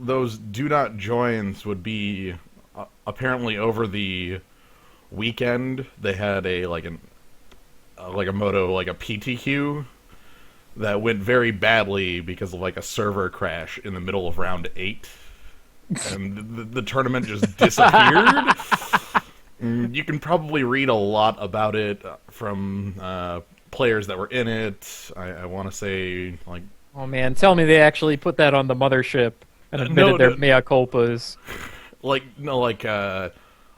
those do not joins would be apparently over the weekend they had a like a moto like a PTQ that went very badly because of like a server crash in the middle of round 8, and the tournament just disappeared. You can probably read a lot about it from players that were in it. I want to say, like... Oh man, tell me they actually put that on the mothership and admitted their mea culpas.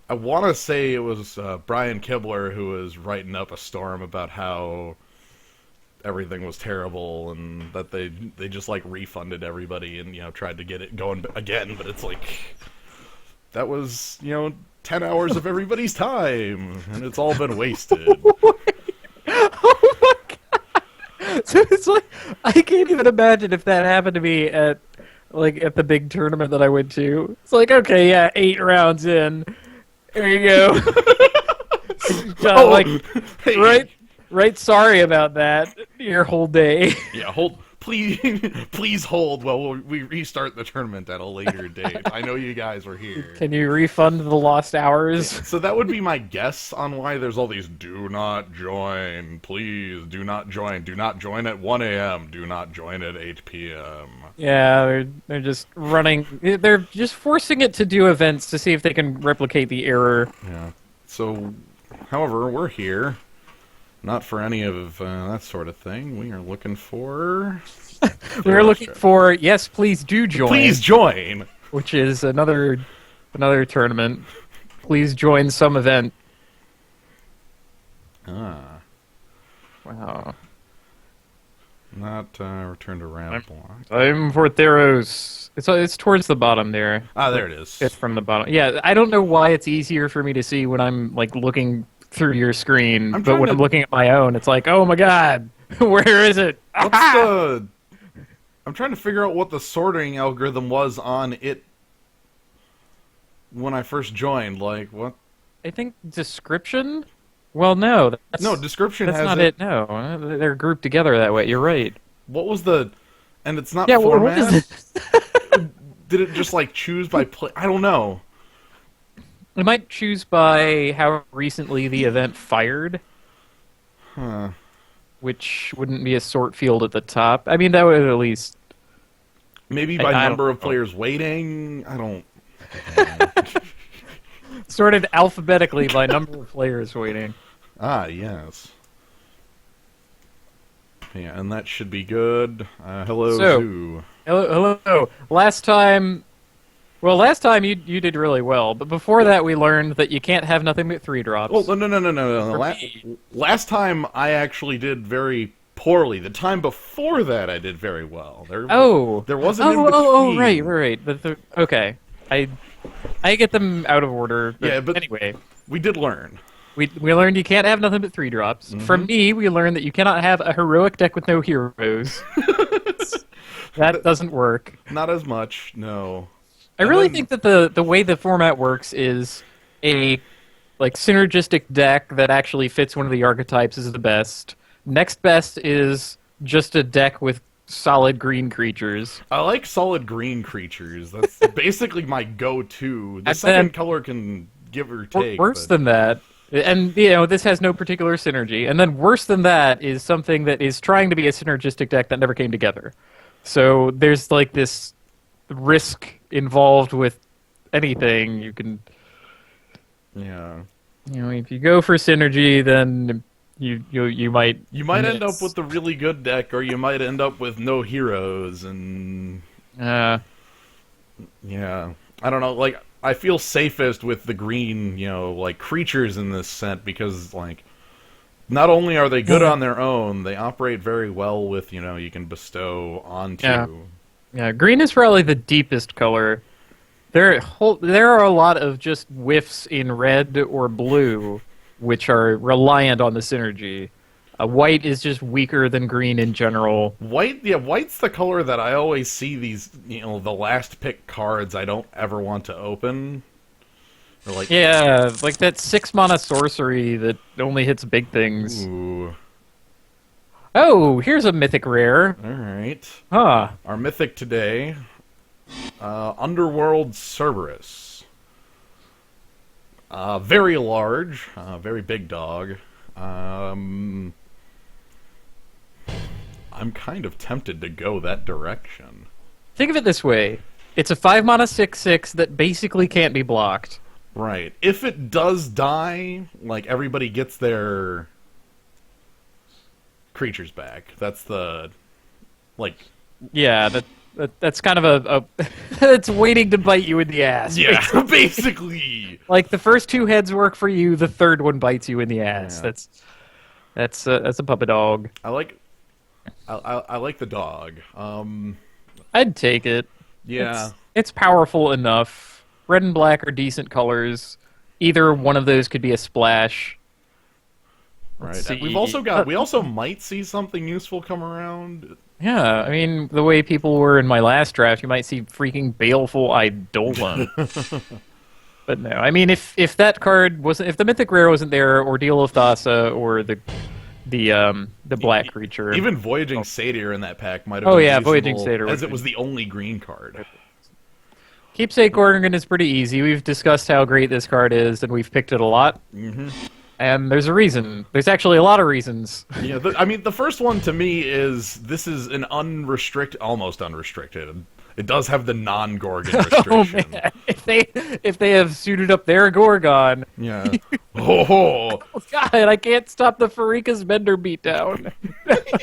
I want to say it was Brian Kibler who was writing up a storm about how everything was terrible and that they just like refunded everybody and tried to get it going again, but it's like that was 10 hours of everybody's time and it's all been wasted. Oh my god! So it's like I can't even imagine if that happened to me at the big tournament that I went to. It's like, okay, yeah, 8 rounds in. There you go. Hey. Right. Sorry about that. Your whole day. Yeah, please hold while we restart the tournament at a later date. I know you guys were here. Can you refund the lost hours? So that would be my guess on why there's all these do not join, please, do not join at 1 a.m., do not join at 8 p.m. Yeah, they're just running, they're just forcing it to do events to see if they can replicate the error. Yeah. So, however, we're here. Not for any of that sort of thing. We are looking for... We're looking for, yes, please do join. Please join! Which is another tournament. Please join some event. Ah. Wow. Not return to round block. I'm for Theros. It's towards the bottom there. Ah, there it is. It's from the bottom. Yeah, I don't know why it's easier for me to see when I'm looking through your screen, but when I'm looking at my own, it's like, oh my god, where is it? I'm trying to figure out what the sorting algorithm was on it when I first joined. Like, what? I think description? Well, no. No, description that's has not it. No, they're grouped together that way. You're right. What was the... And it's not yeah, format? What is it? Did it just, choose by play? I don't know. It might choose by how recently the event fired. Huh. Which wouldn't be a sort field at the top. I mean, that would at least... Maybe by number of players waiting? I don't... Sorted alphabetically by number of players waiting. Ah, yes. Yeah, and that should be good. Hello, Zoo. Hello. Last time you did really well, but before that we learned that you can't have nothing but 3 drops. Well, no. Last time I actually did very poorly. The time before that I did very well. There wasn't in between. Oh, right. Okay. I get them out of order. But anyway, we did learn. We learned you can't have nothing but 3 drops. Mm-hmm. From me, we learned that you cannot have a heroic deck with no heroes. That doesn't work. Not as much, no. I really think that the way the format works is a synergistic deck that actually fits one of the archetypes is the best. Next best is just a deck with solid green creatures. I like solid green creatures. That's basically my go-to. The second color can give or take. Worse than that, and this has no particular synergy. And then worse than that is something that is trying to be a synergistic deck that never came together. So there's this risk involved with anything. You can, if you go for synergy, then you might end up with a really good deck, or you might end up with no heroes, and I don't know. I feel safest with the green, creatures in this set because not only are they good on their own, they operate very well with you can bestow onto. Yeah, green is probably the deepest color. There are a lot of just whiffs in red or blue, which are reliant on the synergy. White is just weaker than green in general. White's the color that I always see these, the last pick cards I don't ever want to open. Or that 6 mana sorcery that only hits big things. Ooh. Oh, here's a mythic rare. Alright. Huh. Our mythic today Underworld Cerberus. Very large, very big dog. I'm kind of tempted to go that direction. Think of it this way. It's a 5-mana 6/6 that basically can't be blocked. Right. If it does die, like, everybody gets their creatures back. That's the, like... Yeah, that's kind of a it's waiting to bite you in the ass. Yeah, Basically. basically. Like the first 2 heads work for you, the third one bites you in the ass. Yeah. That's a puppet dog. I like the dog. I'd take it. Yeah. It's powerful enough. Red and black are decent colors. Either one of those could be a splash. Right. See. We also might see something useful come around. Yeah, I mean, the way people were in my last draft, you might see freaking Baleful Eidolon. But no, I mean, if that card wasn't, if the Mythic Rare wasn't there, or Deal of Thassa, or the black creature, Even Voyaging Satyr in that pack might have Oh, been yeah, useful, Voyaging Satyr as would it was the only green card. Keepsake Organ is pretty easy. We've discussed how great this card is, and we've picked it a lot. Mm-hmm. And there's a reason. There's actually a lot of reasons. Yeah, I mean, the first one to me is this is an almost unrestricted. It does have the non-Gorgon restriction. Oh man, if they have suited up their Gorgon, Yeah. Oh. oh god, I can't stop the Farika's Bender beatdown.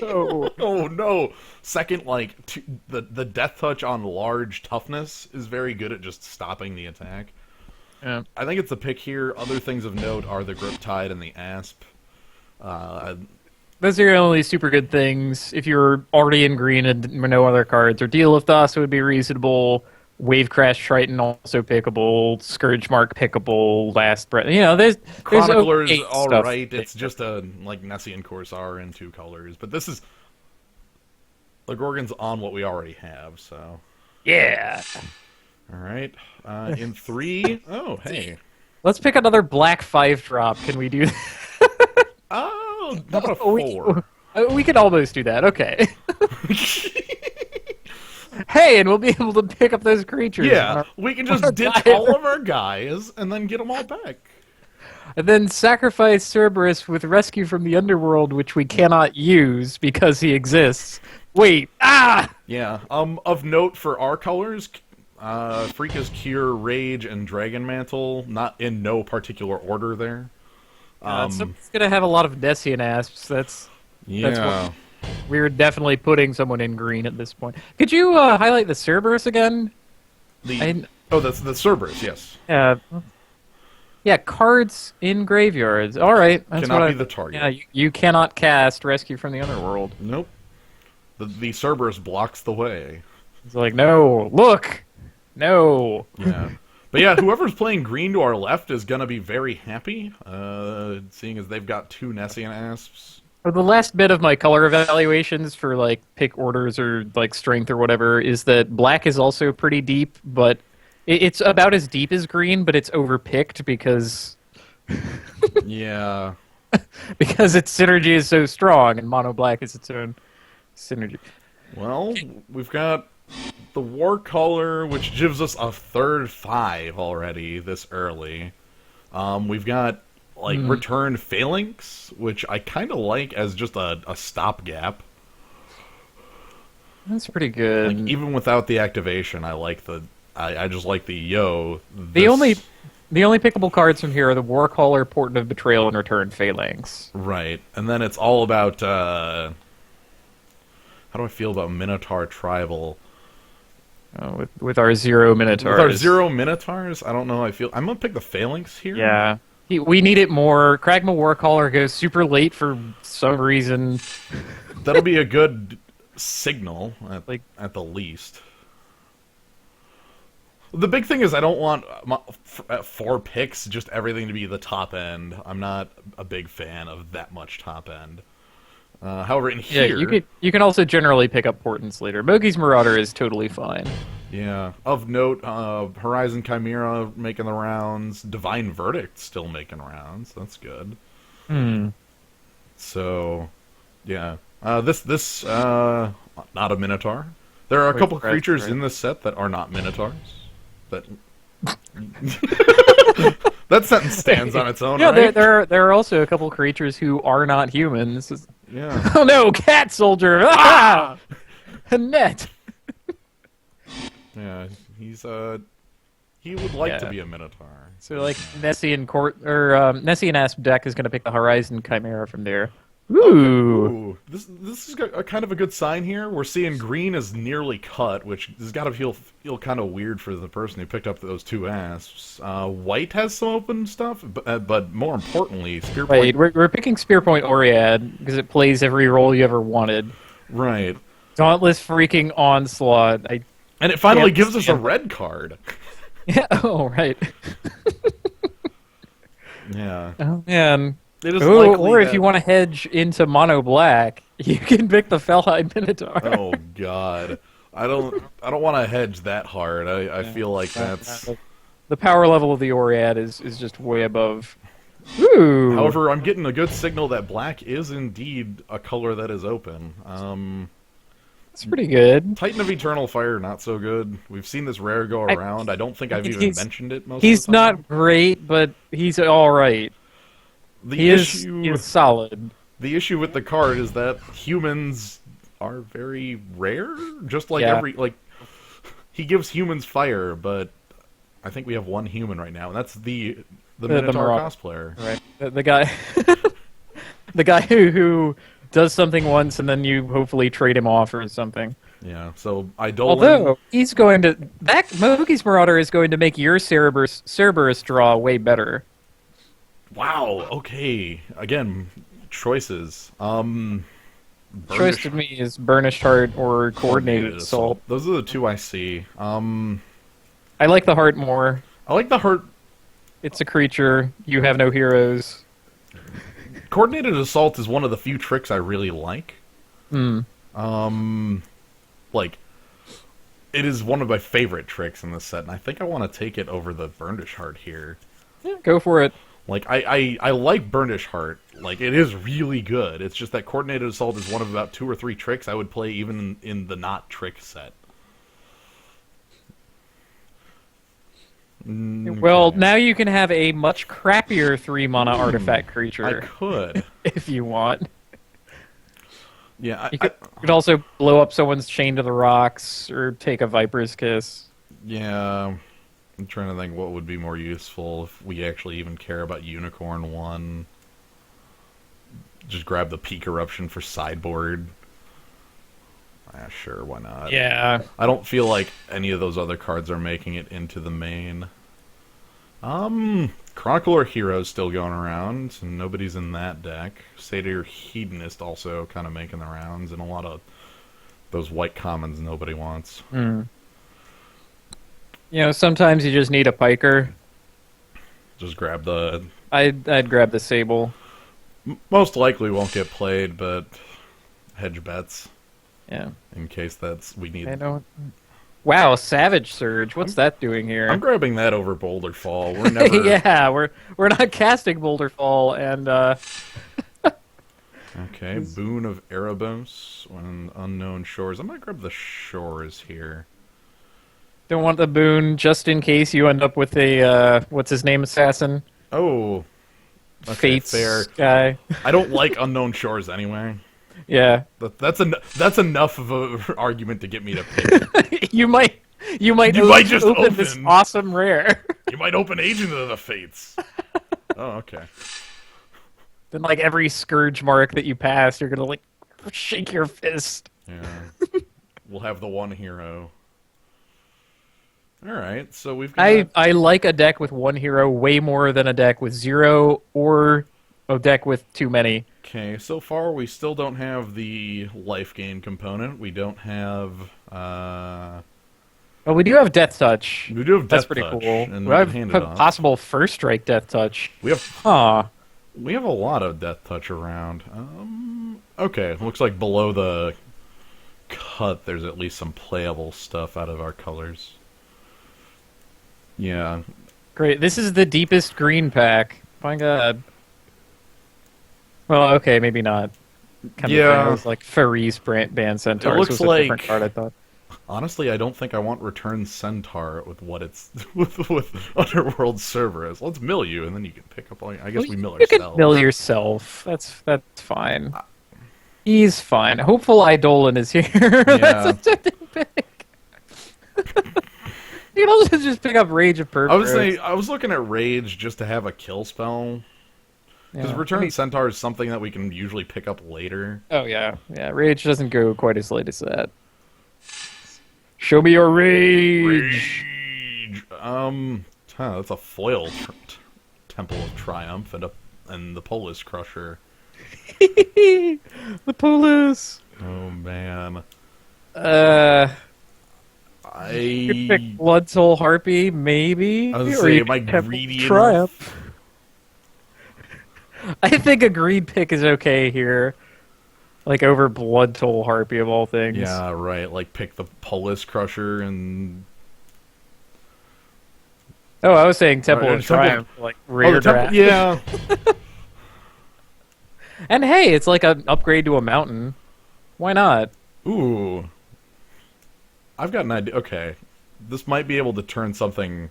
No. Oh no! Second, like the death touch on large toughness is very good at just stopping the attack. Yeah. I think it's a pick here. Other things of note are the Grip Tide and the Asp. Those are your only super good things. If you're already in green and no other cards, or Deal of Thassa would be reasonable. Wave Crash Triton also pickable. Scourge Mark pickable. Last Breath. You know, there's Chronicler's okay all stuff. right. It's just a like Nessian Corsair in 2 colors, but this is the Gorgon's on what we already have. So Yeah. all right, in 3. Oh hey. Let's pick another black 5-drop. Can we do that? Oh, how about a 4? We could almost do that. Okay. Hey, and we'll be able to pick up those creatures. Yeah, we can just ditch all of our guys and then get them all back. And then sacrifice Cerberus with Rescue from the Underworld, which we cannot use because he exists. Wait. Ah! Yeah. Of note for our colors, Freeka's Cure, Rage, and Dragon Mantle, not in no particular order there. So it's going to have a lot of Nessian Asps. That's what we're definitely putting someone in green at this point. Could you highlight the Cerberus again? That's the Cerberus, yes. Yeah, cards in graveyards. All right. That's Cannot be the target. Yeah, you cannot cast Rescue from the Underworld. Nope. The Cerberus blocks the way. It's like, no, look! No! Yeah. But yeah, whoever's playing green to our left is going to be very happy, seeing as they've got 2 Nessian Asps. For the last bit of my color evaluations for, like, pick orders or, like, strength or whatever is that black is also pretty deep, but it's about as deep as green, but it's overpicked because... Yeah. because its synergy is so strong, and mono black is its own synergy. Well, we've got the War Color, which gives us a third 5 already this early. We've got like Return Phalanx, which I kind of like as just a stopgap. That's pretty good. Like, even without the activation, I like I just like the The only pickable cards from here are the War Caller, Portent of Betrayal, and Return Phalanx. Right, and then it's all about how do I feel about Minotaur Tribal? With our 0 Minotaurs. With our 0 Minotaurs, I don't know how I feel. I'm gonna pick the Phalanx here. Yeah. We need it more. Kragma Warcaller goes super late for some reason. That'll be a good signal, at the least. The big thing is I don't want at 4 picks just everything to be the top end. I'm not a big fan of that much top end. However, in here... Yeah, you can also generally pick up Portents later. Mogi's Marauder is totally fine. Yeah. Of note, Horizon Chimera making the rounds. Divine Verdict still making rounds. That's good. So, yeah. This not a Minotaur. There are a Wait, couple right, creatures right. in this set that are not minotaurs. That that sentence stands on its own, Yeah, right? there are also a couple creatures who are not humans. Yeah. Oh no, cat soldier! Ah, a net. Yeah, he would like to Yeah. be a minotaur. So like Nessian court or Nessian Asp deck is going to pick the Horizon Chimera from there. Ooh. Ooh, this is a kind of a good sign here. We're seeing green is nearly cut, which has got to feel kind of weird for the person who picked up those 2 asps. White has some open stuff, but more importantly, Spear Wait, Point. we're picking Spearpoint Oriad because it plays every role you ever wanted. Right, Dauntless freaking onslaught. and it finally Can't gives us a stand it. red card. Yeah. Oh right. Yeah, Oh man. it is Ooh, likely or if that- you want to hedge into mono black, you can pick the Fellhide Minotaur. Oh God, I don't want to hedge that hard. I feel like that's. The power level of the Oriad is just way above. Ooh. However, I'm getting a good signal that black is indeed a color that is open. It's pretty good. Titan of Eternal Fire, not so good. We've seen this rare go around. I don't think I've even he's- mentioned it most He's of the time. not great, but he's all right. The He issue, is solid. the issue with the card is that humans are very rare. Just like Yeah. he gives humans fire, but I think we have one human right now, and that's the Minotaur Marauder. cosplayer. Right. The guy, the guy who does something once and then you hopefully trade him off or something. Yeah. So Eidolon. Although he's going to that Moki's Marauder is going to make your Cerberus draw way better. Wow. Okay. Again, choices. Choice Burnished- to me is Burnished Heart or Coordinated Assault. Those are the 2 I see. I like the heart more. I like the heart. It's a creature. You have no heroes. Coordinated Assault is one of the few tricks I really like. Hmm. Like, it is one of my favorite tricks in this set, and I think I want to take it over the Burnished Heart here. Yeah, go for it. Like, I like Burnished Heart. Like, it is really good. It's just that Coordinated Assault is one of about 2 or 3 tricks I would play even in the not trick set. Well, Okay. now you can have a much crappier 3-mana artifact I creature could. if you want. Yeah, You could also blow up someone's Chain to the Rocks or take a Viper's Kiss. yeah. I'm trying to think what would be more useful if we actually even care about Unicorn 1. Just grab the Peak Eruption for sideboard. Sure, why not? Yeah. I don't feel like any of those other cards are making it into the main. Chronicler Hero's still going around, and nobody's in that deck. Satyr Hedonist also kind of making the rounds, and a lot of those white commons nobody wants. Hmm. You know, sometimes you just need a piker. Just grab the... I'd grab the Sable. Most likely won't get played, but hedge bets Yeah. in case we need... I don't. Wow, Savage Surge. What's that doing here? I'm grabbing that over Boulder Fall. We're never... Yeah, we're not casting Boulder Fall, and Okay, Boon of Erebos and Unknown Shores. I might grab the Shores here. don't want the boon just in case you end up with a what's his name assassin. Oh, okay, Fates fair. guy. I don't like Unknown Shores anyway. Yeah, That's enough of an argument to get me to pick. you might You might just open this open. awesome rare. You might open Agent of the Fates. Oh, okay. Then like every scourge mark that you pass, you're gonna like shake your fist. Yeah. We'll have the one hero. All right, so we've got... I like a deck with one hero way more than a deck with 0 or a deck with too many. Okay, so far we still don't have the life gain component. We don't have... Well, we do have Death Touch. We do have That's Death pretty Touch, cool. and We have hand it off. possible First Strike Death Touch. We have Huh. We have a lot of Death Touch around. Okay, looks like below the cut there's at least some playable stuff out of our colors. Yeah. Great. This is the deepest green pack. My God. Well, okay, maybe not. Kind Yeah. of was like Faris Band Centaurs It looks was a different like- card, I thought. Honestly, I don't think I want Return Centaur with what it's with Underworld Cerberus. Let's mill you, and then you can pick up all. I guess Well, we mill you can mill ourselves. yourself. That's fine. He's fine. Hopeful Eidolon is here. That's Yeah, such a thing pick. You can also just pick up Rage of Purpose. I was looking at Rage just to have a kill spell because Yeah. Return Centaur is something that we can usually pick up later. Oh yeah, yeah. Rage doesn't go quite as late as that. Show me your rage. Rage. That's a foil Temple of Triumph and the Polis Crusher. The police. Oh man, You could pick I Blood Soul Harpy, maybe. I was Or gonna say, you am I could have greedy Triumph. enough? I think a greed pick is okay here. Like over Blood Soul Harpy of all things. Yeah, right. Like pick the Polis Crusher and Oh, I was saying Temple of Temple- Triumph, like rare the Temple- draft. yeah. And hey, it's like an upgrade to a mountain. Why not? Ooh, I've got an idea. Okay, this might be able to turn an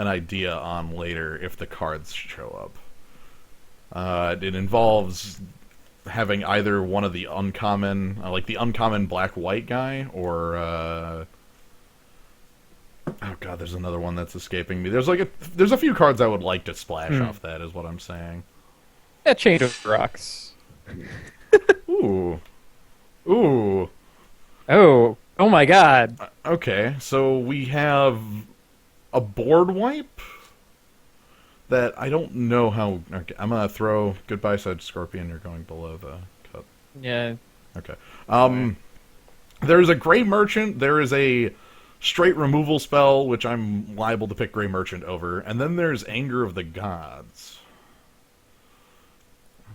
idea on later if the cards show up. It involves having either one of the uncommon, like the uncommon black-white guy, or oh god, there's another one that's escaping me. There's a few cards I would like to splash off that, is what I'm saying. Yeah, Chain of Rocks. Ooh, ooh. Oh my god. Okay, so we have a board wipe that I don't know how. Okay, I'm gonna throw goodbye, Sedge Scorpion. You're going below the cut. Yeah. Okay. There's a Gray Merchant. There is a straight removal spell, which I'm liable to pick Gray Merchant over, and then there's Anger of the Gods.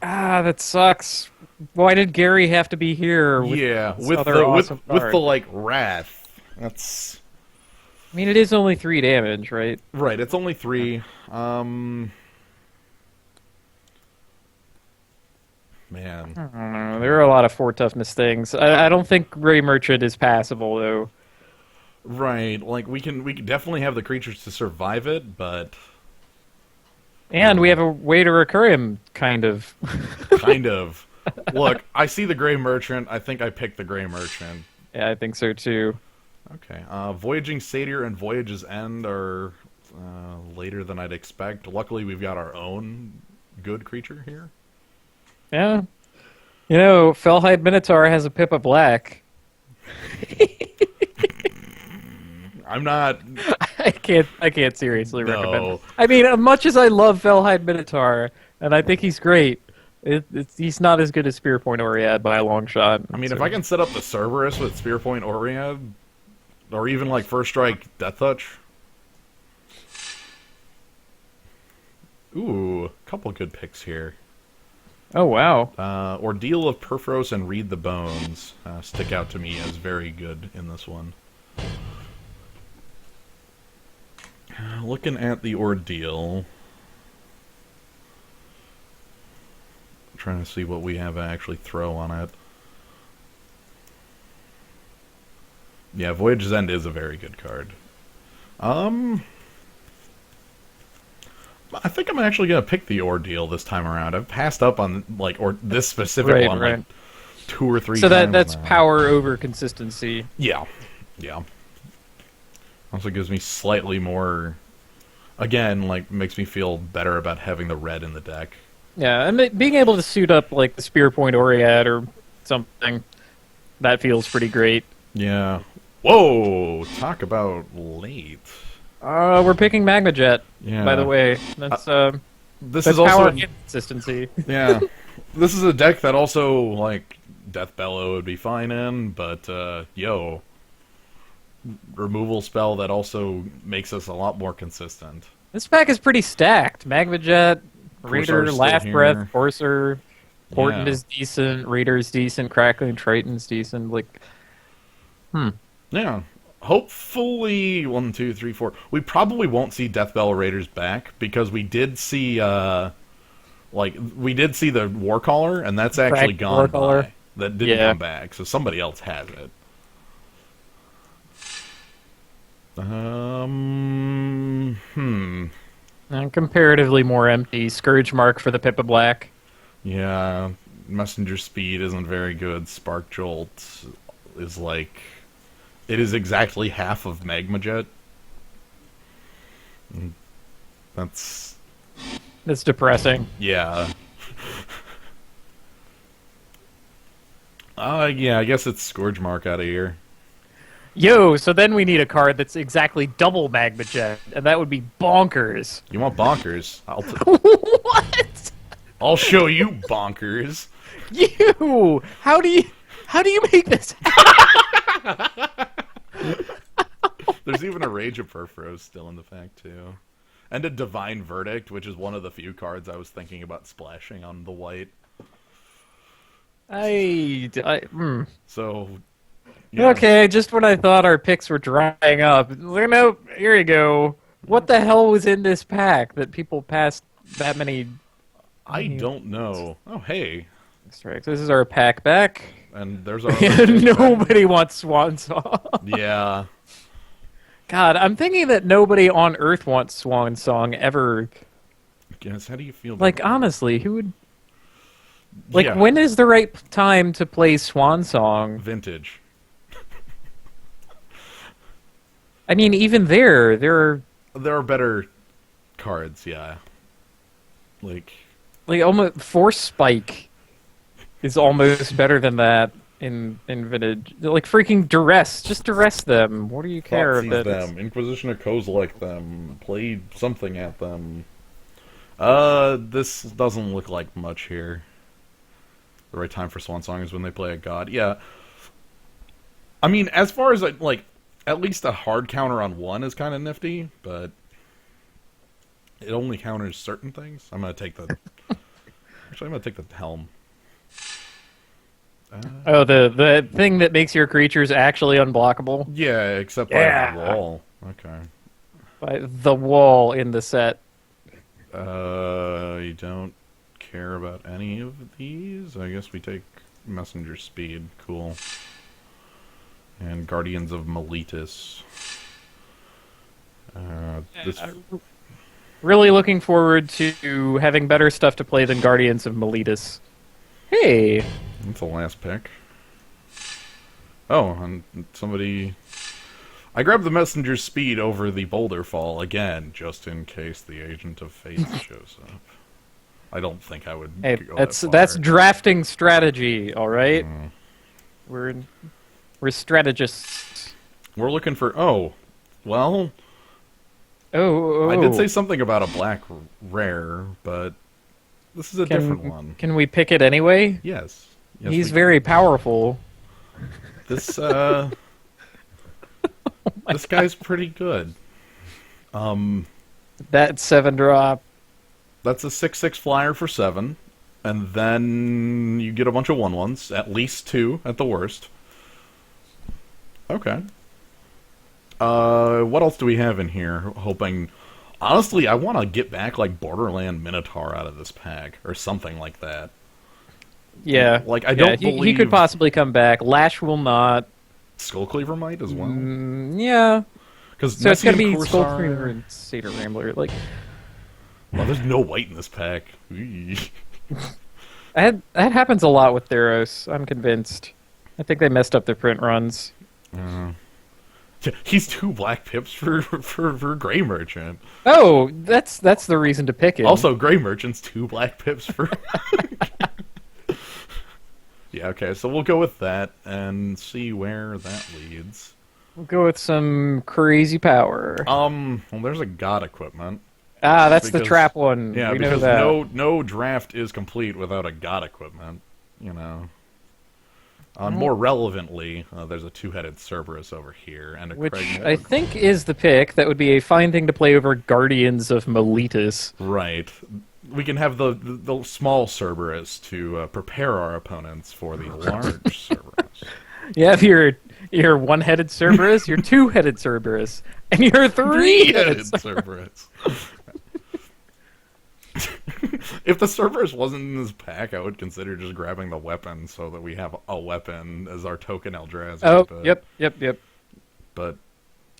Ah, that sucks. Why did Gary have to be here? With Yeah, this with other the awesome with card? the like wrath. That's I mean, it is only 3 damage, right? right. It's only 3. Man. I don't know. There are a lot of 4 toughness things. I don't think Gray Merchant is passable though. Right, like we can definitely have the creatures to survive it, but And we have a way to recur him, kind of. kind of. Look, I see the Gray Merchant. I think I picked the Gray Merchant. Yeah, I think so too. Okay. Voyaging Satyr and Voyage's End are later than I'd expect. Luckily, we've got our own good creature here. Yeah. You know, Fellhide Minotaur has a Pippa Black. I'm not. I can't seriously No. recommend it. I mean, as much as I love Fellhide Minotaur, and I think he's great, he's not as good as Spear Point Oriad by a long shot. I mean, if I can set up the Cerberus with Spear Point Oriad, or even like First Strike Death Touch. Ooh, a couple good picks here. Oh, wow. Ordeal of Perforos and Read the Bones stick out to me as very good in this one. Looking at the Ordeal, trying to see what we have to actually throw on it. Yeah, Voyage's End is a very good card. I think I'm actually gonna pick the Ordeal this time around. I've passed up on this specific one like 2 or 3 so times. that's now. power over consistency. Yeah. Also gives me slightly more. Again, like makes me feel better about having the red in the deck. Yeah, and being able to suit up like the Spear Point Oriad or something, that feels pretty great. Yeah. Whoa! Talk about late. We're picking Magma Jet, Yeah. by the way. That's This that's is also power and consistency. yeah. This is a deck that also like Death Bellow would be fine in, but removal spell that also makes us a lot more consistent. This pack is pretty stacked. Magma Jet, Corsar's Raider, still Laugh here. Breath, Courser, Portent Yeah. is decent, Raider's decent, Crackling Triton's decent. Like, Yeah. Hopefully 1, 2, 3, 4. We probably won't see Deathbell Raiders back because we did see the Warcaller, and that's actually Cracked gone Warcaller. by. That didn't Yeah. come back, so somebody else has it. Hmm. And comparatively more empty. Scourge Mark for the Pippa Black. Yeah, Messenger Speed isn't very good. Spark Jolt is like... It is exactly half of Magma Jet. That's... That's depressing. Yeah. Yeah, I guess it's Scourge Mark out of here. Yo, so then we need a card that's exactly double Magma Jet, and that would be bonkers. You want bonkers? What? I'll show you bonkers. You? How do you make this happen? There's even a Rage of Perforos still in the pack, too. And a Divine Verdict, which is one of the few cards I was thinking about splashing on the white. So, yeah. Okay, just when I thought our picks were drying up. Nope, here you go. What the hell was in this pack that people passed that many I don't know. Oh, hey. strikes? This is our pack back. And there's our... Nobody wants Swan Song. Yeah. God, I'm thinking that nobody on Earth wants Swan Song ever. Guess, how do you feel? Like, honestly, who would... Like, Yeah. when is the right time to play Swan Song? Vintage. I mean, even there are... There are better cards, yeah. Like almost Force Spike is almost better than that in Vintage. Like, freaking Duress. Just Duress them. What do you care if Thoughtseize that's... them, Inquisition of Kozilek them, play something at them. This doesn't look like much here. The right time for Swan Song is when they play a god. Yeah. I mean, as far as, like, at least a hard counter on one is kind of nifty, but it only counters certain things. I'm going to take the... Actually, I'm going to take the Helm. Oh, the thing that makes your creatures actually unblockable? Yeah, except Yeah. by the wall. Okay. By the wall in the set. You don't care about any of these? I guess we take Messenger Speed. Cool. And Guardians of Meletis. This... Really looking forward to having better stuff to play than Guardians of Meletis. Hey! That's the last pick. Oh, and somebody... I grabbed the Messenger Speed over the Boulder Fall again, just in case the Agent of Fate shows up. I don't think I would Hey, go that's that far. that's drafting strategy, all right? We're strategists. We're looking for... Oh, well... Oh, I did say something about a black rare, but this is a different one. Can we pick it anyway? Yes. He's very powerful. This this guy's pretty good. That 7-drop. That's a 6/6 flyer for 7, and then you get a bunch of 1/1s, at least 2 at the worst. Okay. What else do we have in here? Hoping... Honestly, I want to get back, like, Borderland Minotaur out of this pack, or something like that. Yeah. Like, I don't believe... He could possibly come back. Lash will not. Skullcleaver might as well. Yeah. Because So it's going to be Corsar... Skullcleaver and Satyr Rambler. Like, well, there's no white in this pack. Eee. that happens a lot with Theros, I'm convinced. I think they messed up their print runs. He's 2 black pips for Grey Merchant. Oh, that's the reason to pick him. Also, Grey Merchant's 2 black pips for... Yeah, okay, so we'll go with that and see where that leads. We'll go with some crazy power. Well, there's a god equipment. Ah, that's the trap one. Yeah, we know because that. no draft is complete without a god equipment, you know. More relevantly, there's a 2-headed Cerberus over here, and a Which Craig I think is the pick. That would be a fine thing to play over Guardians of Meletis. Right. We can have the small Cerberus to prepare our opponents for the large Cerberus. You have your 1-headed Cerberus, your 2-headed Cerberus, and your 3-headed Cerberus. If the Cerberus wasn't in this pack, I would consider just grabbing the weapon so that we have a weapon as our token Eldrazi. Oh, but, yep. But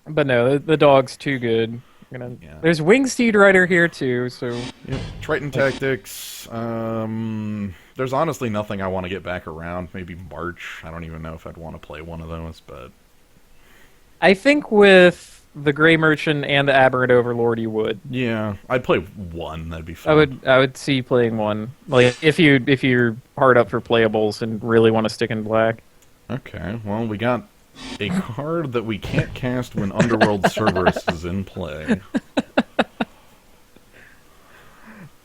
But no, the dog's too good. Yeah. There's Wingsteed Rider here too, so Yep. Triton Tactics. There's honestly nothing I want to get back around. Maybe March. I don't even know if I'd want to play one of those, but I think with the Grey Merchant and the Aberrant Overlord, you would. yeah, I'd play one. That'd be fun. I would see you playing one. Like if you're hard up for playables and really want to stick in black. Okay, well, we got a card that we can't cast when Underworld Cerberus is in play.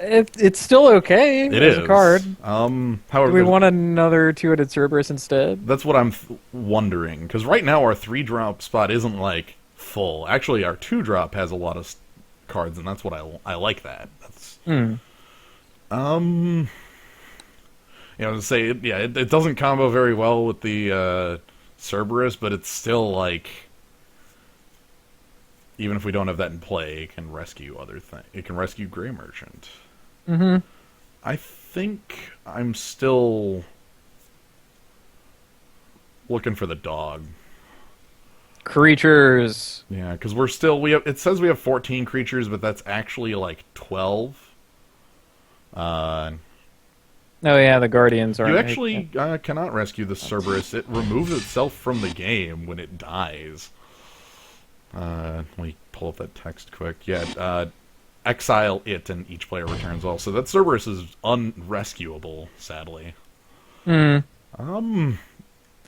It's still okay It as is a card. However, Do we want another two-headed Cerberus instead? that's what I'm wondering, because right now our 3-drop spot isn't, like, full. Actually, our 2-drop has a lot of cards, and that's what I like that. That's... to say, it doesn't combo very well with the Cerberus, but it's still, like... Even if we don't have that in play, it can rescue other things. It can rescue Grey Merchant. Mm-hmm. I think I'm still looking for the dog. Creatures. Yeah, because it says we have 14 creatures, but that's actually like 12. Oh yeah, the Guardians are. You actually cannot rescue the Cerberus. It removes itself from the game when it dies. Let me pull up that text quick. Yeah, exile it and each player returns all. So that Cerberus is unrescuable, sadly. Hmm.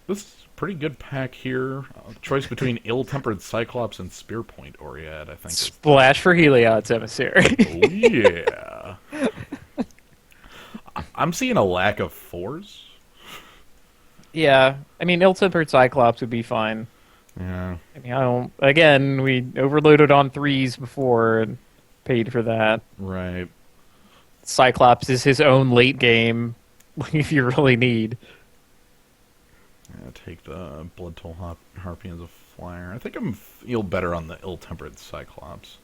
This is a pretty good pack here. Choice between Ill-Tempered Cyclops and Spearpoint Oriad, I think. Splash for Heliod's Emissary. Oh, yeah. I'm seeing a lack of 4s. Yeah, I mean, ill-tempered Cyclops would be fine. Yeah. I mean, I don't. Again, we overloaded on 3s before and paid for that. Right. Cyclops is his own late game, if you really need. Yeah, take the Blood Toll Harpy as a flyer. I think I'm feel better on the Ill-Tempered Cyclops.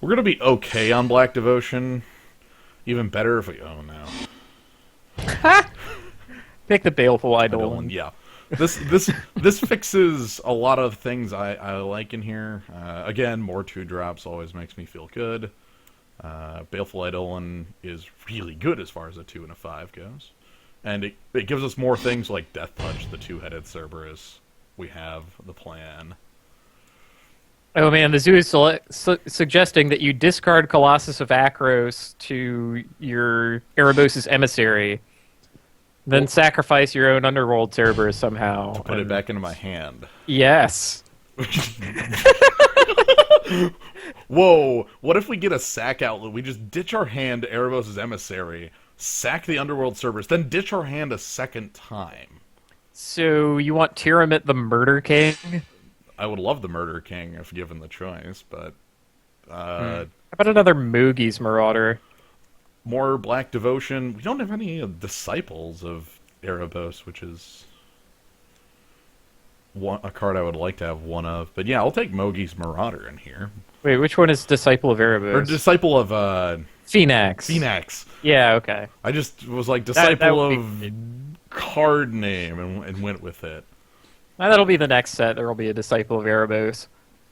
We're gonna be okay on Black Devotion. Even better if we... Oh, no. Pick the Baleful Eidolon. Yeah. This fixes a lot of things I like in here. Again, more 2-drops always makes me feel good. Baleful Eidolon is really good as far as a 2 and a 5 goes. And it gives us more things like Death Touch, the 2-headed Cerberus. We have the plan. Oh man, the zoo is suggesting that you discard Colossus of Akros to your Erebos' Emissary, then sacrifice your own Underworld Cerberus somehow. Put it back into my hand. Yes. Whoa, what if we get a sack outlet? We just ditch our hand to Erebos' Emissary, sack the Underworld Cerberus, then ditch our hand a second time. So you want Tiramit the Murder King? I would love the Murder King if given the choice, but... How about another Moogie's Marauder? More Black Devotion. We don't have any disciples of Erebos, which is a card I would like to have one of. But yeah, I'll take Moogie's Marauder in here. Wait, which one is Disciple of Erebos? Or Disciple of... Phoenix. Phoenix. Yeah, okay. I just was like, Disciple that of card name and went with it. That'll be the next set. There will be a Disciple of Erebos.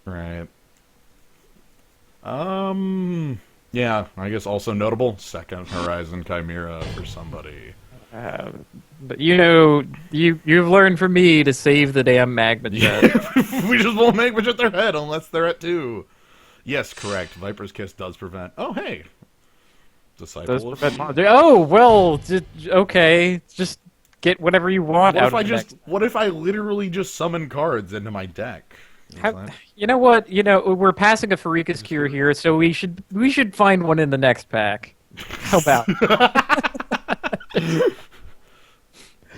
Right. Yeah, I guess also notable, Second Horizon Chimera for somebody. But you've learned from me to save the damn Magma Jet. We just won't Magma Jet their head unless they're at 2. Yes, correct. Viper's Kiss does prevent... Oh, hey. Disciple of... Oh, well, okay. Just get whatever you want out of it. What if I literally just summon cards into my deck? You know what? We're passing a Farika's Cure here, so we should find one in the next pack. How about?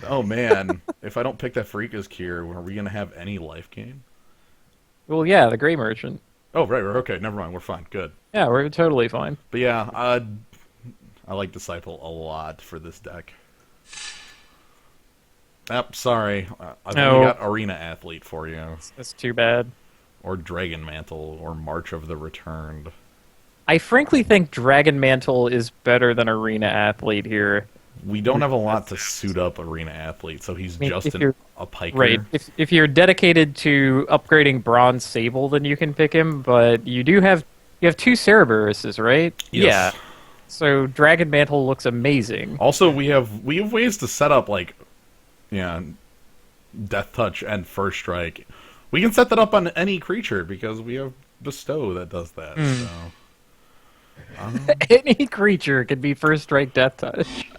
Oh man, if I don't pick that Farika's Cure, are we gonna have any life gain? Well, yeah, the Grey Merchant. Oh right, okay, never mind, we're fine, good. Yeah, we're totally fine. But yeah, I like Disciple a lot for this deck. Sorry. I've only got Arena Athlete for you. That's too bad. Or Dragon Mantle, or March of the Returned. I frankly think Dragon Mantle is better than Arena Athlete here. We don't have a lot to suit up Arena Athlete, so he's just an a piker. Right. If you're dedicated to upgrading Bronze Sable, then you can pick him. But you have two Cerberus's, right? Yeah. Yes. So Dragon Mantle looks amazing. Also, we have ways to set up like, yeah, Death Touch and First Strike. We can set that up on any creature because we have Bestow that does that. So. Any creature can be First Strike Death Touch.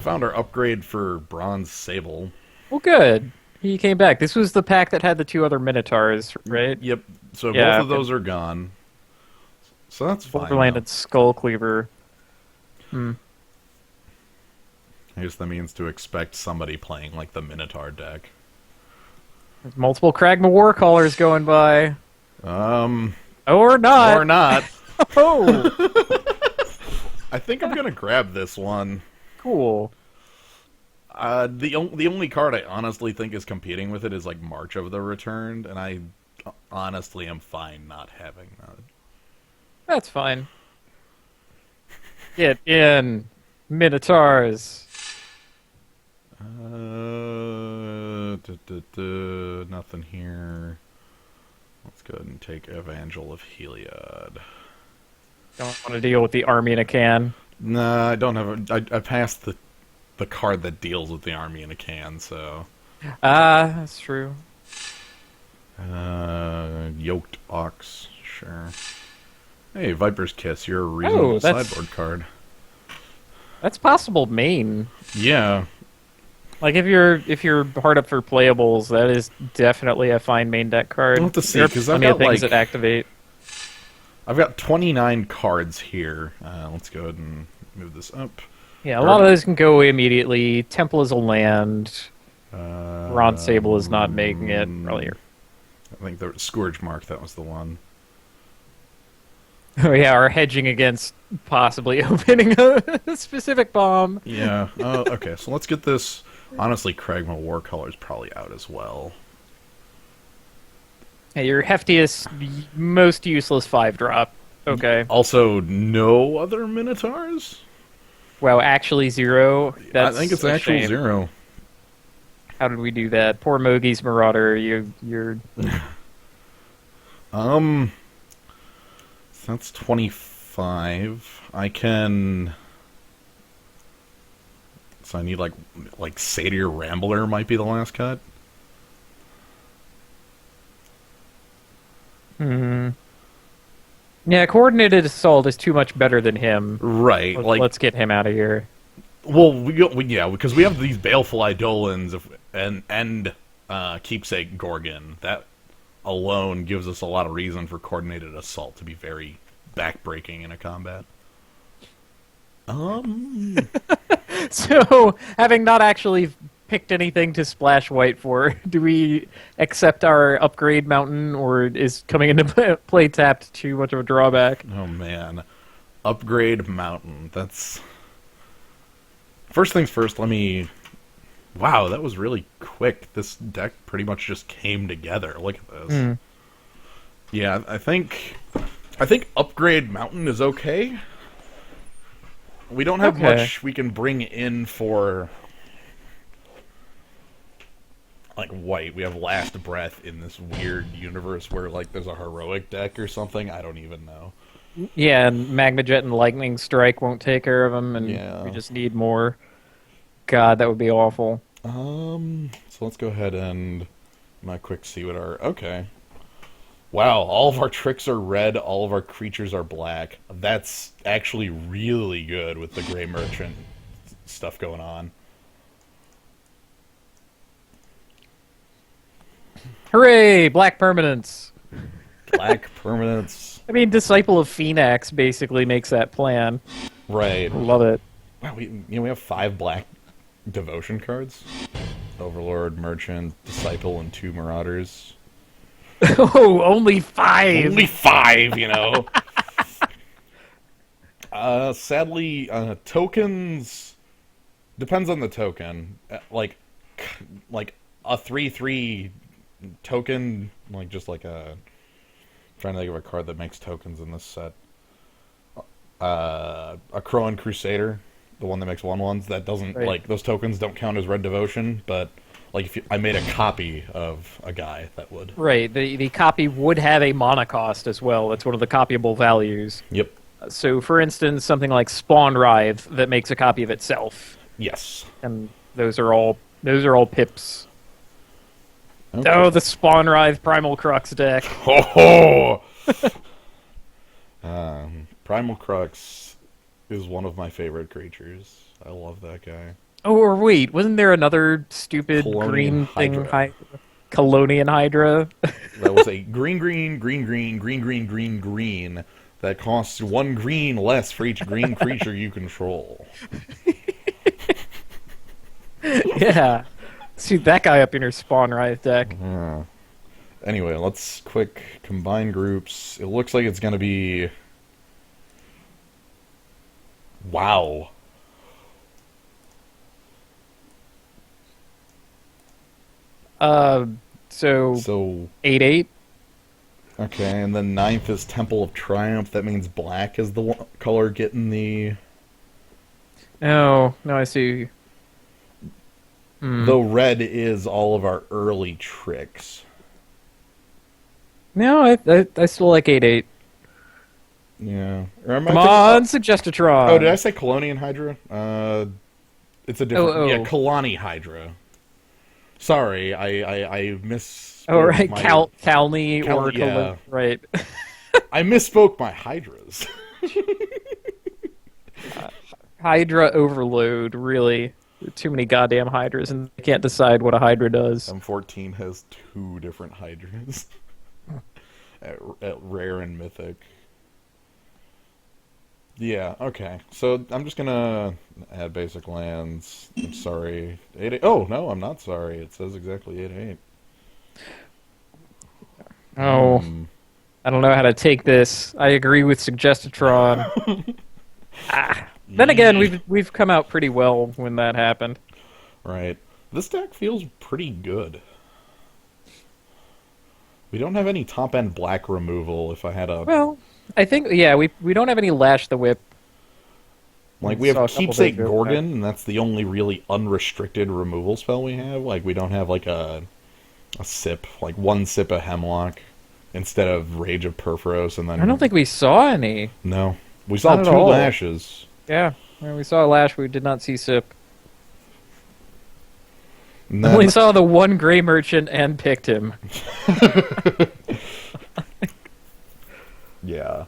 Found our upgrade for Bronze Sable. Well, good. He came back. This was the pack that had the two other Minotaurs, right? Yep. So Yeah, both of those are gone. So that's fine. Overlanded Skull Cleaver. I guess that means to expect somebody playing like the Minotaur deck. There's multiple Kragma Warcallers going by. Or not. Or not. Oh, I think I'm gonna grab this one. cool. The only card I honestly think is competing with it is like March of the Returned, and I honestly am fine not having that. That's fine. Get in, Minotaurs. Nothing here. Let's go ahead and take Evangel of Heliod. Don't want to deal with the army in a can. Nah, I don't have I passed the card that deals with the army in a can, so... That's true. Yoked Ox, sure. Hey, Viper's Kiss, you're a reasonable sideboard card. That's possible main. Yeah. Like if you're hard up for playables, that is definitely a fine main deck card. I'll have to see, There are 'cause I've plenty of got, things like- that activate. I've got 29 cards here. Let's go ahead and move this up. Yeah, a lot of those can go away immediately. Temple is a land. Bronze Sable is not making it earlier. I think the Scourge Mark, that was the one. Oh yeah, or hedging against possibly opening a specific bomb. Yeah. Okay, so let's get this. Honestly, Kragma Warcolor is probably out as well. Hey, your heftiest, most useless 5-drop. Okay. Also, no other Minotaurs? Wow, actually 0. That's I think it's a actual shame. 0. How did we do that? Poor Mogi's Marauder. You're. That's 25. I can. So I need like Satyr Rambler might be the last cut. Yeah, Coordinated Assault is too much better than him. Right. Let's get him out of here. Well, yeah, because we have these Baleful Eidolons and Keepsake Gorgon. That alone gives us a lot of reason for Coordinated Assault to be very backbreaking in a combat. So, having not actually picked anything to splash white for, do we accept our upgrade mountain, or is coming into play tapped too much of a drawback? Oh man, upgrade mountain. That's first things first. Let me. Wow, that was really quick. This deck pretty much just came together. Look at this. Yeah, I think upgrade mountain is okay. We don't have much we can bring in for like white. We have Last Breath in this weird universe where like there's a heroic deck or something. I don't even know. Yeah, and Magma Jet and Lightning Strike won't take care of him, and we just need more. God, that would be awful. So let's go ahead and my quick see what our okay. Wow, all of our tricks are red, all of our creatures are black. That's actually really good with the Grey Merchant stuff going on. Hooray! Black permanence. Black permanence. I mean, Disciple of Phoenix basically makes that plan. Right. Love it. Wow, we have 5 black devotion cards. Overlord, Merchant, Disciple, and 2 Marauders. Oh, only 5! Only 5, you know. Sadly, tokens depends on the token. Like a 3/3 token, like just like a. Trying to think of a card that makes tokens in this set. A Crowan Crusader, the one that makes 1/1s. That doesn't like those tokens don't count as red devotion, but Like if I made a copy of a guy that would. Right. The copy would have a mana cost as well. That's one of the copyable values. Yep. So, for instance, something like Spawn Writhe that makes a copy of itself, Yes. and those are all pips. Okay. Oh, the Spawn Writhe Primal Crux deck. Ho ho! Primal Crux is one of my favorite creatures. I love that guy. Oh, or wait, wasn't there another stupid Colonian green thing? Hydra. Colonian Hydra? That was a green that costs 1 green less for each green creature you control. Yeah. See that guy up in your Spawn Writhe deck. Yeah. Anyway, let's quick combine groups. It looks like it's going to be... Wow. So 8/8. Okay, and then 9th is Temple of Triumph. That means black is the color getting the... Oh, no, I see. Though red is all of our early tricks. No, I still like 8/8. Yeah. Or am I Come thinking- on, Suggestatron. Oh, did I say Colonian Hydra? It's a different... Oh. Yeah, Kalani Hydra. Sorry, I miss... Oh, right, Calney or yeah. right. I misspoke my Hydras. Hydra overload, really. Too many goddamn Hydras, and I can't decide what a Hydra does. M14 has 2 different Hydras. at rare and mythic. Yeah, okay. So I'm just gonna add basic lands. I'm sorry. 8/8. Oh, no, I'm not sorry. It says exactly 8/8. Oh, I don't know how to take this. I agree with Suggestatron. Then again, we've come out pretty well when that happened. Right. This deck feels pretty good. We don't have any top-end black removal if I had a... Well, I think, yeah, we don't have any Lash the Whip. Like, we saw a have couple Keepsake days ago, Gorgon, and that's the only really unrestricted removal spell we have. Like, we don't have, like, a sip. Like, 1 sip of Hemlock instead of Rage of Perforos, and then... I don't think we saw any. No. We saw Not at 2 all. Lashes. Yeah, when we saw Lash, we did not see Sip. And We only then... saw the 1 Gray Merchant and picked him. Yeah.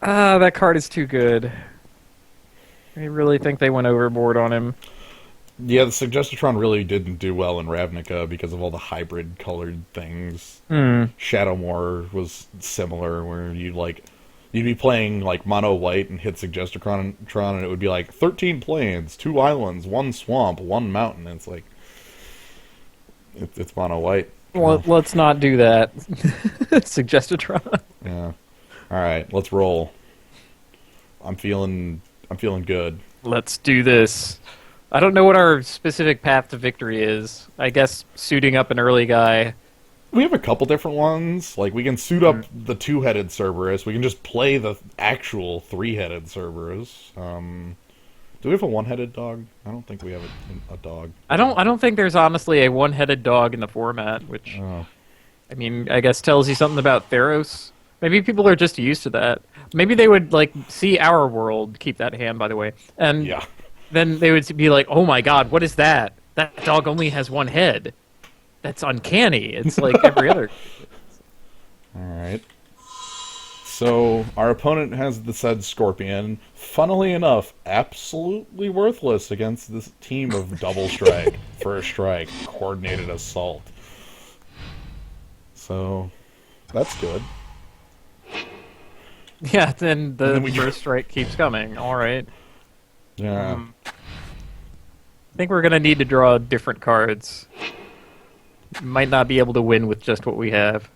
Ah, that card is too good. I really think they went overboard on him. Yeah, the Suggestatron really didn't do well in Ravnica because of all the hybrid colored things. Shadowmoor was similar, where you'd be playing like mono white and hit Suggestatron, and it would be like 13 plains, 2 islands, 1 swamp, 1 mountain. And it's like it's mono white. Well, let's not do that. Suggestatron. Yeah. All right, let's roll. I'm feeling good. Let's do this. I don't know what our specific path to victory is. I guess suiting up an early guy. We have a couple different ones. Like, we can suit up the 2-headed Cerberus. We can just play the actual 3-headed Cerberus. Do we have a 1-headed dog? I don't think we have a dog. I don't think there's honestly a one-headed dog in the format, which I mean, I guess tells you something about Theros. Maybe people are just used to that. Maybe they would like see our world, keep that hand by the way, and Yeah. then they would be like, "Oh my god, what is that? That dog only has 1 head. That's uncanny. It's like every other." All right. So, our opponent has the said Scorpion. Funnily enough, absolutely worthless against this team of Double Strike, First Strike, Coordinated Assault. So, that's good. Yeah, then the then we first strike keeps coming. All right. Yeah. I think we're gonna need to draw different cards. Might not be able to win with just what we have.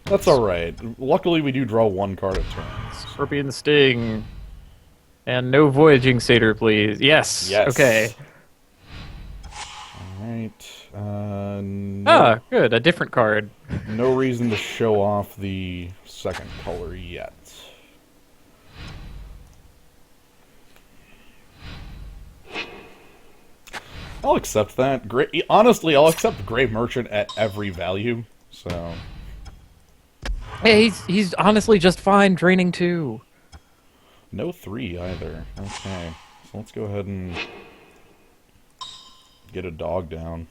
That's alright. Luckily, we do draw 1 card a turn. Scorpion Sting. And no Voyaging Satyr, please. Yes. Yes. Okay. Alright. Ah, good. A different card. No reason to show off the second color yet. I'll accept that. Great. Honestly, I'll accept Grave Merchant at every value. So. Hey, he's honestly just fine draining 2. No 3 either. Okay. So let's go ahead and get a dog down.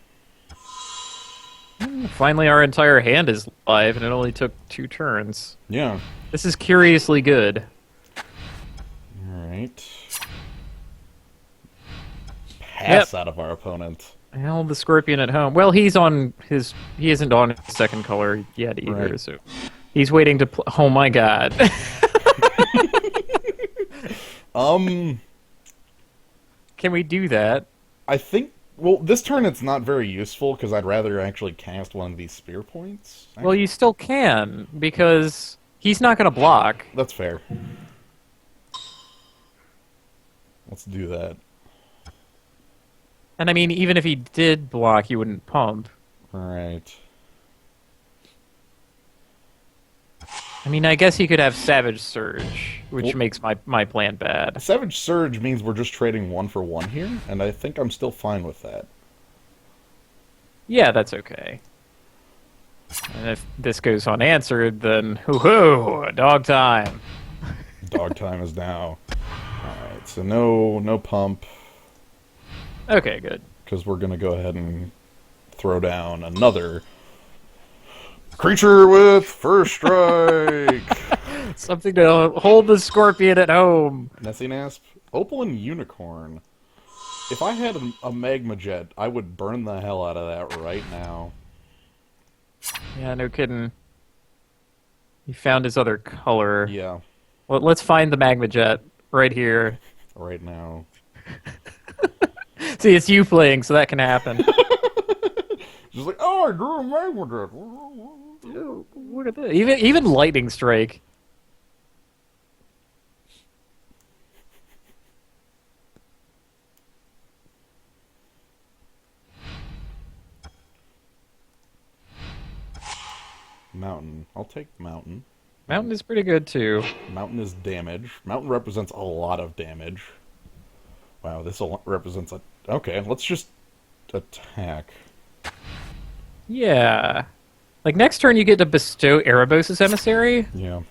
Finally, our entire hand is live, and it only took 2 turns. Yeah. This is curiously good. Alright. Pass out of our opponent. Held the Scorpion at home. Well, he isn't on his second color yet either, Right. so he's waiting to oh my god. Can we do that? I think, well, this turn it's not very useful, because I'd rather actually cast one of these spear points. Well, you still can, because he's not going to block. That's fair. Let's do that. And I mean, even if he did block, he wouldn't pump. Alright. I mean, I guess he could have Savage Surge, which Well, makes my plan bad. Savage Surge means we're just trading 1 for 1 here, and I think I'm still fine with that. Yeah, that's okay. And if this goes unanswered, then hoo-hoo, dog time. Dog time is now. Alright, so no pump, Okay, good. because we're going to go ahead and throw down another creature with first strike. Something to hold the Scorpion at home. Nessie Nasp, Opaline Unicorn. If I had a Magma Jet, I would burn the hell out of that right now. Yeah, no kidding. He found his other color. Yeah, Well, let's find the Magma Jet right here. right now. See, it's you playing, so that can happen. Just like, oh, I drew a Magma Jet. Ew, look at that. Even Lightning Strike. Mountain. I'll take Mountain. Mountain is pretty good too. Mountain is damage. Mountain represents a lot of damage. Wow, this represents a... Okay, let's just attack. Yeah. Like next turn you get to bestow Erebos' Emissary. Yeah.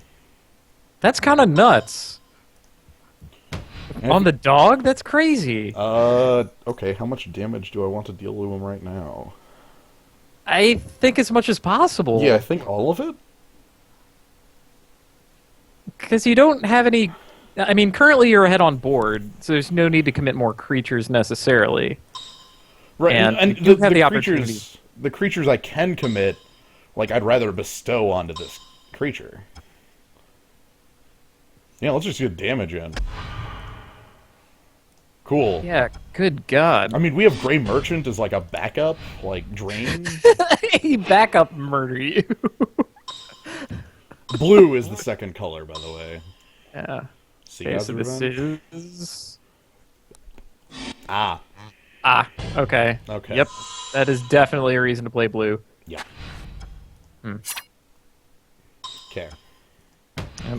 That's kind of nuts. And On the dog? That's crazy. Okay, how much damage do I want to deal to him right now? I think as much as possible. Yeah, I think all of it? Because you don't have any... I mean, currently you're ahead on board, so there's no need to commit more creatures necessarily. Right, And you have the opportunity. The creatures I can commit, like, I'd rather bestow onto this creature. Yeah, let's just get damage in. Cool. Yeah, good God. I mean, we have Grey Merchant as, like, a backup, like, drain. He backup murder you. Blue is the second color, by the way. Yeah. See, Okay, guys, so this is... Ah, Ah, okay. okay. Yep, that is definitely a reason to play blue. Yeah. Hmm. Okay. Yep.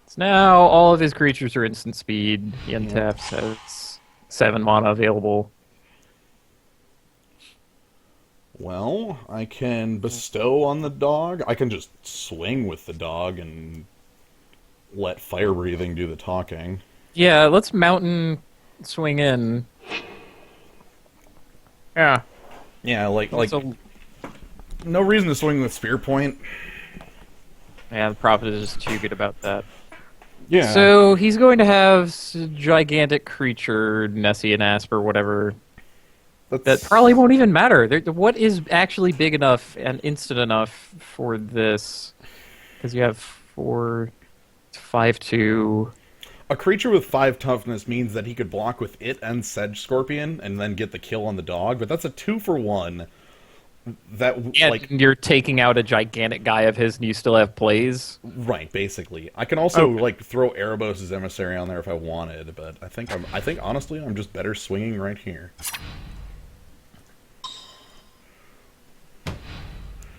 So now all of his creatures are instant speed. He untaps, has 7 mana available. Well, I can bestow on the dog. I can just swing with the dog and let fire breathing do the talking. Yeah, let's mountain swing in. Yeah. Yeah, like So, no reason to swing with Spear Point. yeah, the Prophet is just too good about that. Yeah. So he's going to have gigantic creature, Nessie and Asp or whatever. That probably won't even matter. What is actually big enough and instant enough for this? Because you have 4, 5/2. A creature with 5 toughness means that he could block with it and Sedge Scorpion and then get the kill on the dog, but that's a 2-for-1. That, Yeah, like... you're taking out a gigantic guy of his and you still have plays? Right, basically. I can also, like, throw Erebos' Emissary on there if I wanted, but I think honestly, I'm just better swinging right here.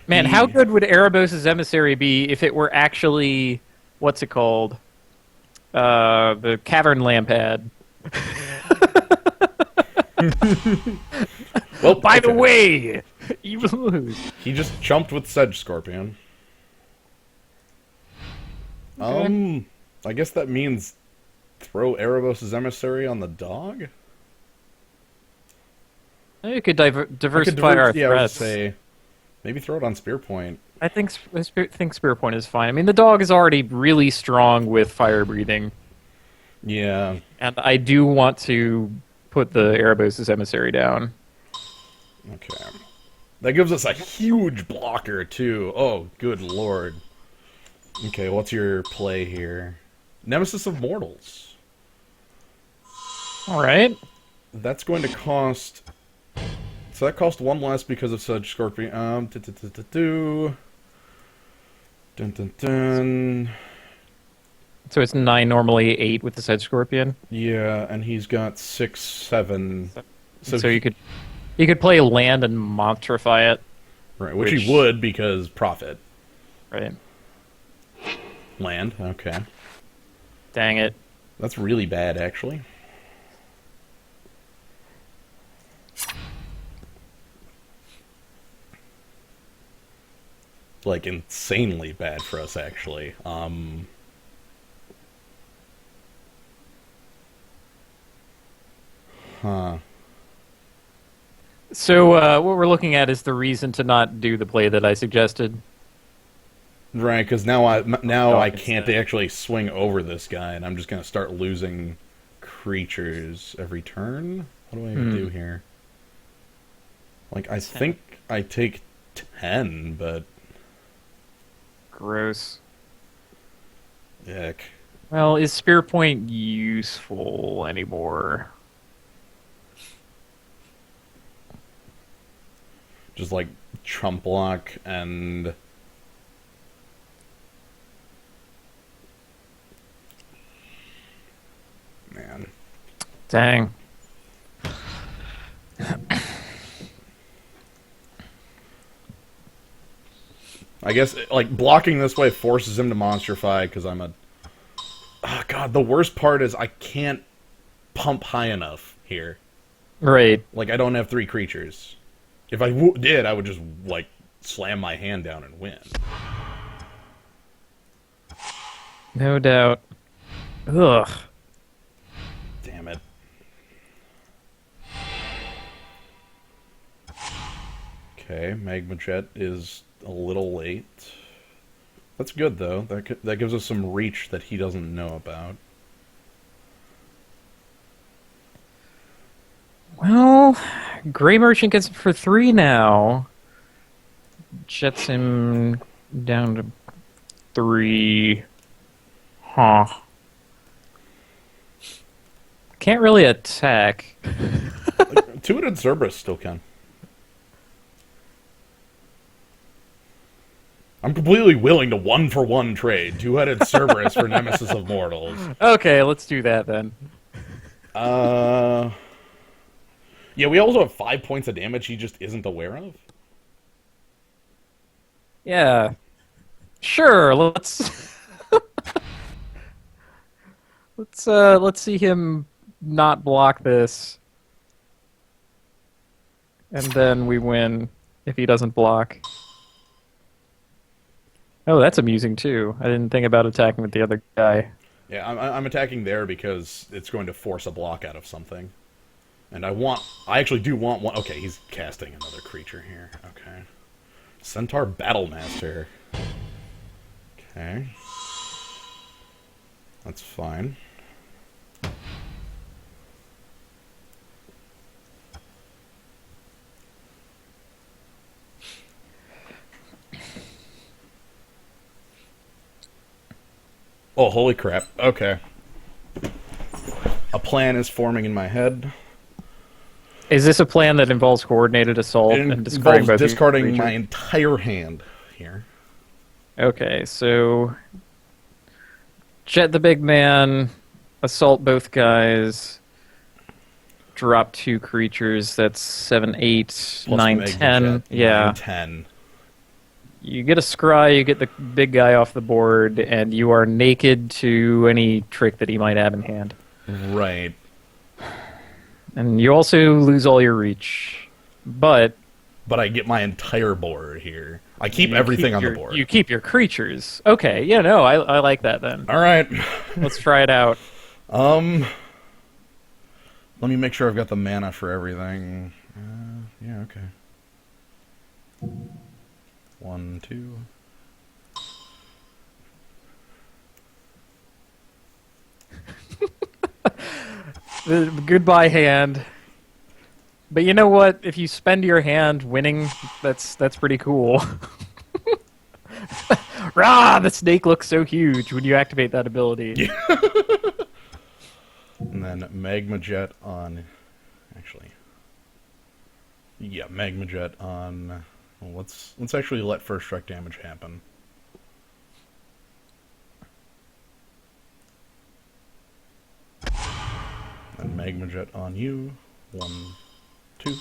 Man, how good would Erebos' Emissary be if it were actually... What's it called? The Cavern Lampad. Well, By the okay. way, you lose. He just jumped with Sedge Scorpion. Okay. I guess that means throw Erebos' Emissary on the dog? You could I could diversify our I would threats. say maybe throw it on Spear Point. I think Spear Point is fine. I mean, the dog is already really strong with fire breathing, Yeah. and I do want to put the Erebos' emissary down. Okay. That gives us a huge blocker, too. Oh, good lord. Okay, what's your play here? Nemesis of Mortals. All right. That's going to cost... So that cost one less because of Sedge Scorpion. Dun dun dun. So it's 9 normally, 8 with the Sedge Scorpion. Yeah, and he's got 6, 7. So you could play land and Monstrify it. Right, which he would because profit. Right. Land, okay. Dang it. That's really bad, actually. Like, insanely bad for us, actually. Huh. So what we're looking at is the reason to not do the play that I suggested. Right, because now I can't instead. actually swing over this guy, and I'm just going to start losing creatures every turn? What do I even do here? Like, I think I take 10, but... Gross. Yuck. Well, is Spear Point useful anymore? Just, like, Trump Block and... Man. Dang. I guess, like, blocking this way forces him to monstrify, because I'm a... Oh, God, the worst part is I can't pump high enough here. Right. Like, I don't have 3 creatures. If I did, I would just, like, slam my hand down and win. No doubt. Ugh. Damn it. Okay, Magma Jet is a little late. That's good, though. That gives us some reach that he doesn't know about. Well, Grey Merchant gets it for 3 now. Jets him down to 3. Huh. Can't really attack. Two-headed Cerberus still can. I'm completely willing to 1-for-1 trade Two-headed Cerberus for Nemesis of Mortals. Okay, let's do that then. Yeah, we also have 5 points of damage he just isn't aware of. Yeah. Sure, let's let's see him not block this. And then we win if he doesn't block. Oh, that's amusing too. I didn't think about attacking with the other guy. Yeah, I'm attacking there because it's going to force a block out of something. And I actually do want one. Okay, he's casting another creature here. Okay. Centaur Battlemaster. Okay. That's fine. Oh, holy crap. Okay. A plan is forming in my head. Is this a plan that involves coordinated assault It and discarding involves both discarding your my creatures? entire hand here. Okay, so jet the big man, assault both guys, drop 2 creatures. That's 7, 8, Plus 9, Magma 10. Jet. Yeah. 9, 10. You get a scry, you get the big guy off the board, and you are naked to any trick that he might have in hand. Right. And you also lose all your reach. But But I get my entire board here. I keep you everything on your, the board. You keep your creatures. Okay, yeah, no, I like that then. All right. Let's try it out. Let me make sure I've got the mana for everything. Yeah, okay. 1, 2. The goodbye hand. But you know what? If you spend your hand winning, that's pretty cool. Rah! The snake looks so huge when you activate that ability. Yeah. And then Magma Jet on... Actually... Yeah, Magma Jet on... Well, let's actually let first strike damage happen. And Magma Jet on you. 1, 2.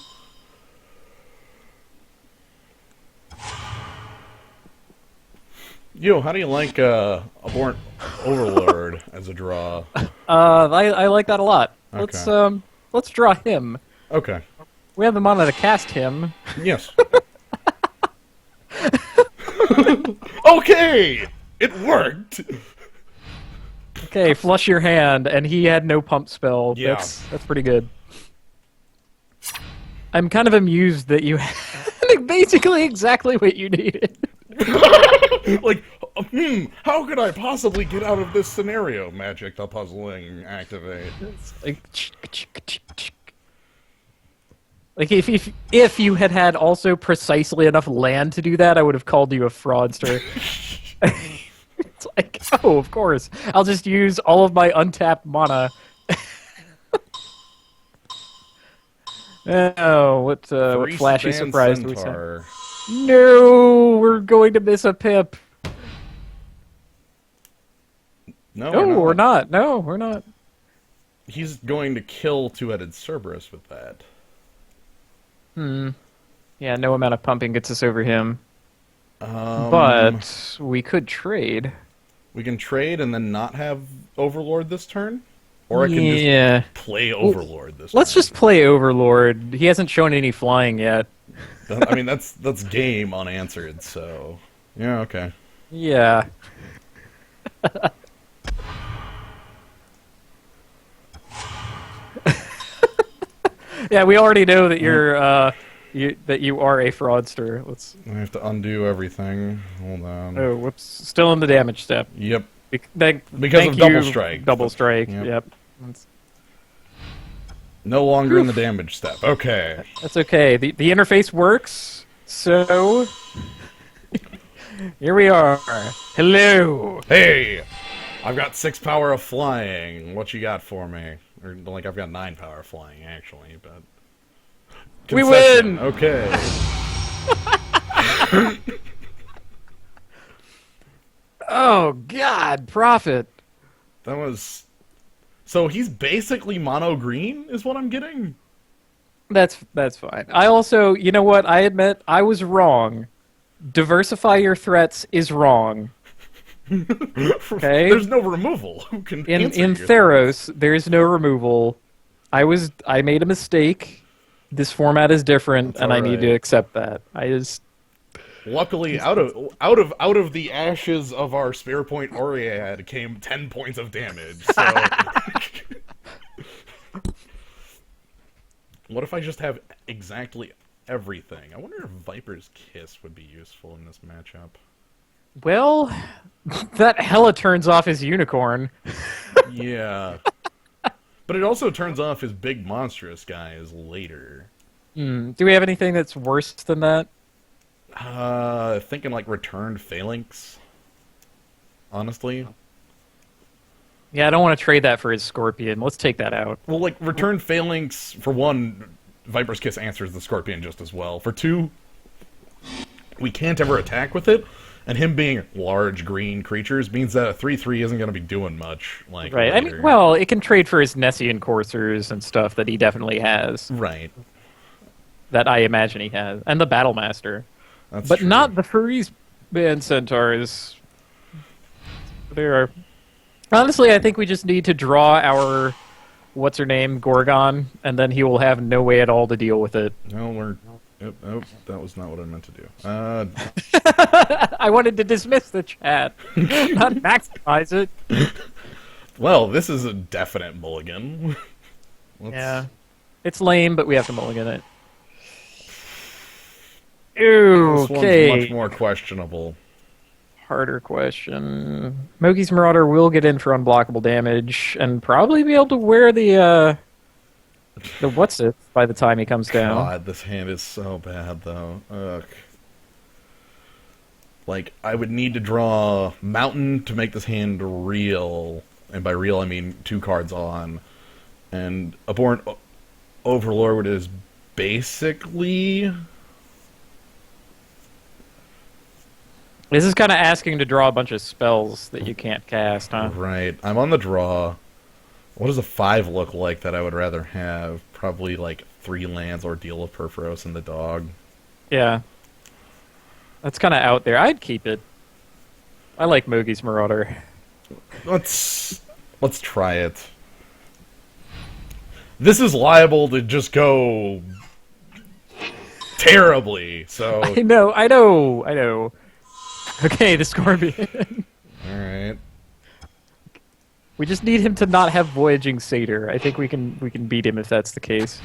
Yo, how do you like Abhorrent Overlord as a draw? I like that a lot. Okay. Let's draw him. Okay. We have the mana to cast him. Yes. Okay! It worked! Okay, flush your hand, and he had no pump spell. Yeah. That's pretty good. I'm kind of amused that you had basically exactly what you needed. Like, how could I possibly get out of this scenario? Magic the Puzzling, activate. It's like if you had also precisely enough land to do that, I would have called you a fraudster. It's like, oh, of course. I'll just use all of my untapped mana. Oh, what flashy surprise do we say? No, we're going to miss a pip. No, we're not. No, we're not. He's going to kill two-headed Cerberus with that. Yeah, no amount of pumping gets us over him. But we could trade. We can trade and then not have Overlord this turn? Or I can just play Overlord this turn. Let's just play Overlord. He hasn't shown any flying yet. I mean, that's game unanswered, so... Yeah, okay. Yeah. Yeah, we already know that you're that you are a fraudster. Let's. I have to undo everything. Hold on. Oh, whoops! Still in the damage step. Yep. Thank of double strike. Double strike. Yep. That's no longer in the damage step. Okay. That's okay. The interface works. So here we are. Hello. Hey, I've got 6 power of flying. What you got for me? Or like I've got 9 power of flying actually, but we win. Okay. Oh God, Prophet. That was. So he's basically mono green, is what I'm getting. That's fine. I also, you know what? I admit I was wrong. Diversify your threats is wrong. Okay. There's no removal. Who can in Theros? There is no removal. I made a mistake. This format is different, and I need to accept that. Luckily, out of the ashes of our Spear Point Oread came 10 points of damage. So. What if I just have exactly everything? I wonder if Viper's Kiss would be useful in this matchup. Well, that hella turns off his unicorn. Yeah. But it also turns off his big monstrous guys later. Do we have anything that's worse than that? Thinking like Returned Phalanx. Honestly. Yeah, I don't want to trade that for his Scorpion. Let's take that out. Well, like, Returned Phalanx, for one, Viper's Kiss answers the Scorpion just as well. For two, we can't ever attack with it, and him being large green creatures means that a 3/3 isn't going to be doing much. Like, right. later. I mean, well, it can trade for his Nessian Coursers and stuff that he definitely has. Right. That I imagine he has. And the Battlemaster. That's but true. not the Furries Band Centaurs. There are... Honestly, I think we just need to draw our what's her name, Gorgon, and then he will have no way at all to deal with it. No, we're. Oh, that was not what I meant to do. I wanted to dismiss the chat, not maximize it. Well, this is a definite mulligan. Yeah. It's lame, but we have to mulligan it. Ew, This okay. one's much more questionable. Harder question. Mogi's Marauder will get in for unblockable damage and probably be able to wear the what's it by the time he comes down. God, this hand is so bad, though. Ugh. Like, I would need to draw Mountain to make this hand real. And by real, I mean 2 cards on. And Abhorrent Overlord is basically... This is kind of asking to draw a bunch of spells that you can't cast, huh? Right. I'm on the draw. What does a 5 look like that I would rather have? Probably like 3 lands, Ordeal of Perforos, and the dog. Yeah. That's kind of out there. I'd keep it. I like Mogi's Marauder. Let's try it. This is liable to just go terribly, so... I know. Okay, the Scorpion. Alright. We just need him to not have Voyaging Satyr. I think we can beat him if that's the case.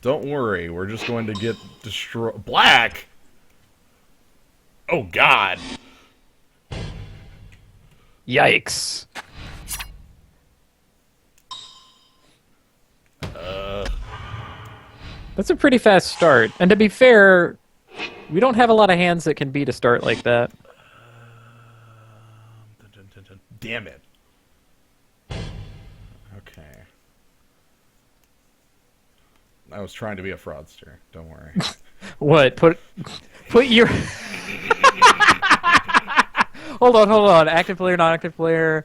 Don't worry, we're just going to get destroyed. Black! Oh, God! Yikes. That's a pretty fast start. And to be fair, we don't have a lot of hands that can beat a start like that. Damn it. Okay. I was trying to be a fraudster. Don't worry. What? Put your... Hold on. Active player, non-active player.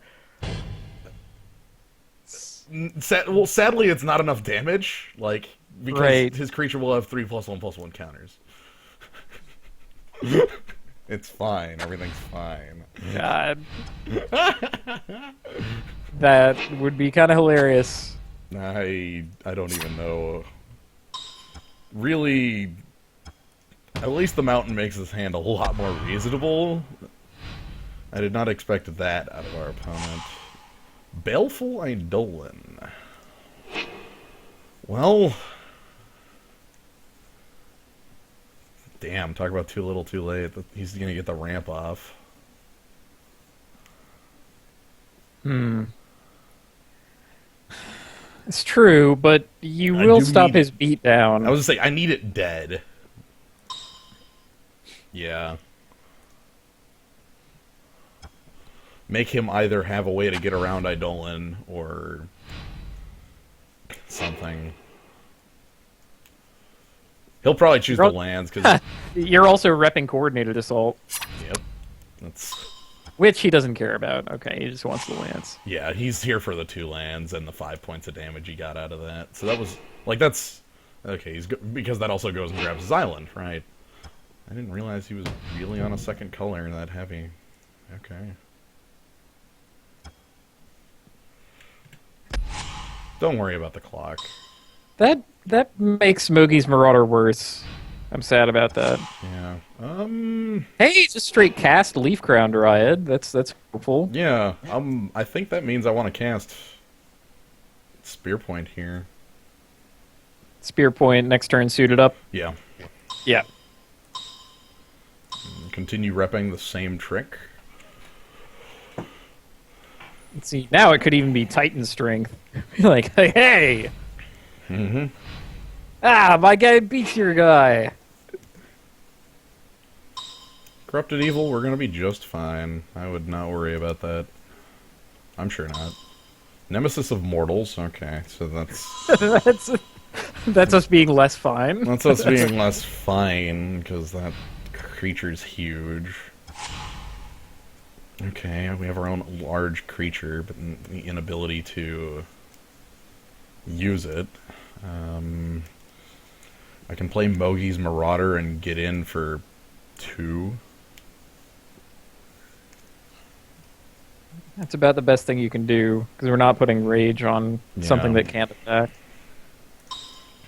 Well, sadly, it's not enough damage. Like, because Right. his creature will have 3+1/+1 counters. It's fine. Everything's fine. God. That would be kind of hilarious. I don't even know. Really, at least the Mountain makes this hand a lot more reasonable. I did not expect that out of our opponent. Baleful Eidolon. Well... Damn, talk about too little too late. He's gonna get the ramp off. It's true, but you will stop his beatdown. I was gonna say, I need it dead. Yeah. Make him either have a way to get around Eidolon or something. He'll probably choose the lands because You're also repping Coordinated Assault, yep, that's which he doesn't care about. Okay, he just wants the lands. yeah. He's here for the 2 lands and the 5 points of damage he got out of that. So that was like that's okay. Because that also goes and grabs his island, right? I didn't realize he was really on a second color that heavy. Okay. Don't worry about the clock. That makes Mogi's Marauder worse. I'm sad about that. Yeah. Hey, just straight cast Leaf Crown Dryad. That's hopeful. Yeah. I think that means I want to cast Spear Point here. Spear Point next turn suited up. Yeah. Yeah. Continue repping the same trick. Let's see. Now it could even be Titan Strength. Like, hey! Mm-hmm. Ah, my guy beats your guy. Corrupted Evil, we're gonna be just fine. I would not worry about that. I'm sure not. Nemesis of Mortals, okay, so That's us being less fine. that's us being less fine, because that creature's huge. Okay, we have our own large creature, but the inability to use it. I can play Mogi's Marauder and get in for 2. That's about the best thing you can do, because we're not putting rage on something Yeah. that can't attack.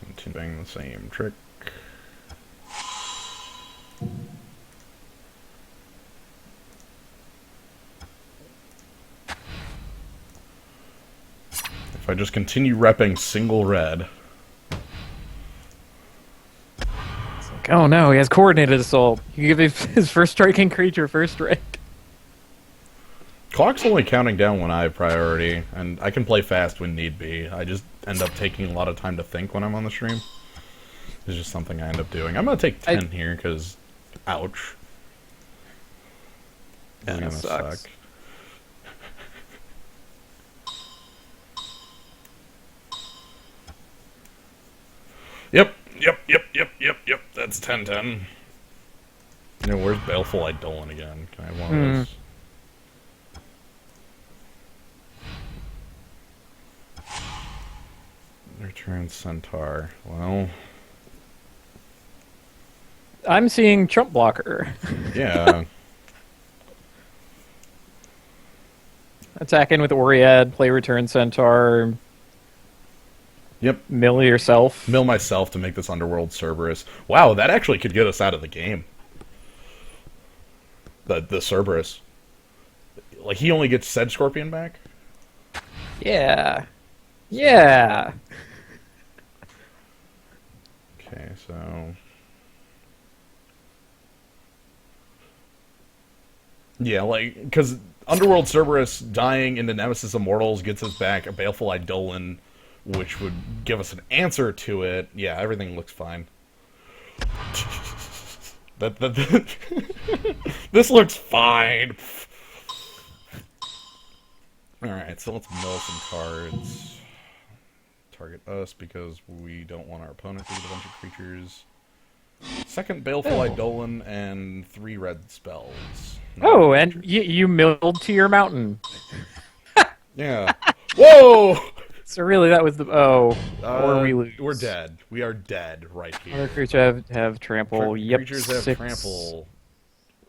Continuing the same trick. If I just continue repping single red. Oh no, he has coordinated assault. You give his first striking creature first rank. Clock's only counting down when I have priority, and I can play fast when need be. I just end up taking a lot of time to think when I'm on the stream. It's just something I end up doing. I'm gonna take 10 here, because... Ouch. Yeah, Gonna that sucks. suck. Yep. That's 10-10. You know, where's Baleful Eidolon again? Can I have one of those? Return Centaur. Well... I'm seeing Chump Blocker. Yeah. Attack in with Oriad, play Return Centaur, Yep. mill yourself. Mill myself to make this Underworld Cerberus. Wow, that actually could get us out of the game. The Cerberus. Like, he only gets Sedge Scorpion back? Yeah. Yeah. Okay, so... Yeah, like, because Underworld Cerberus dying into Nemesis Immortals gets us back a Baleful Eidolon, which would give us an answer to it. Yeah, everything looks fine. This looks fine. Alright, so let's mill some cards. Target us because we don't want our opponent to get a bunch of creatures. Second Baleful Eidolon and 3 red spells. Oh, and you milled to your mountain. Yeah. Whoa! So really, that was the or we lose. We're dead. We are dead right here. Other creatures have trample. Yep, Creatures have 6. trample.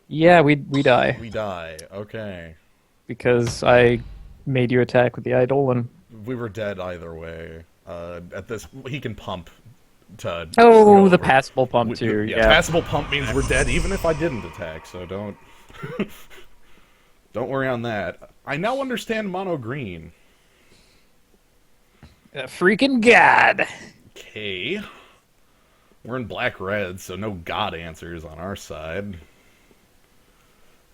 Yeah, we die We die. Okay. because I made you attack with the Eidolon. We were dead either way. At this, he can pump to. Oh, the passable pump too. Yeah, Yeah. passable pump means we're dead even if I didn't attack. So don't don't worry on that. I now understand mono green. Freaking god. Okay. We're in black red, so no god answers on our side.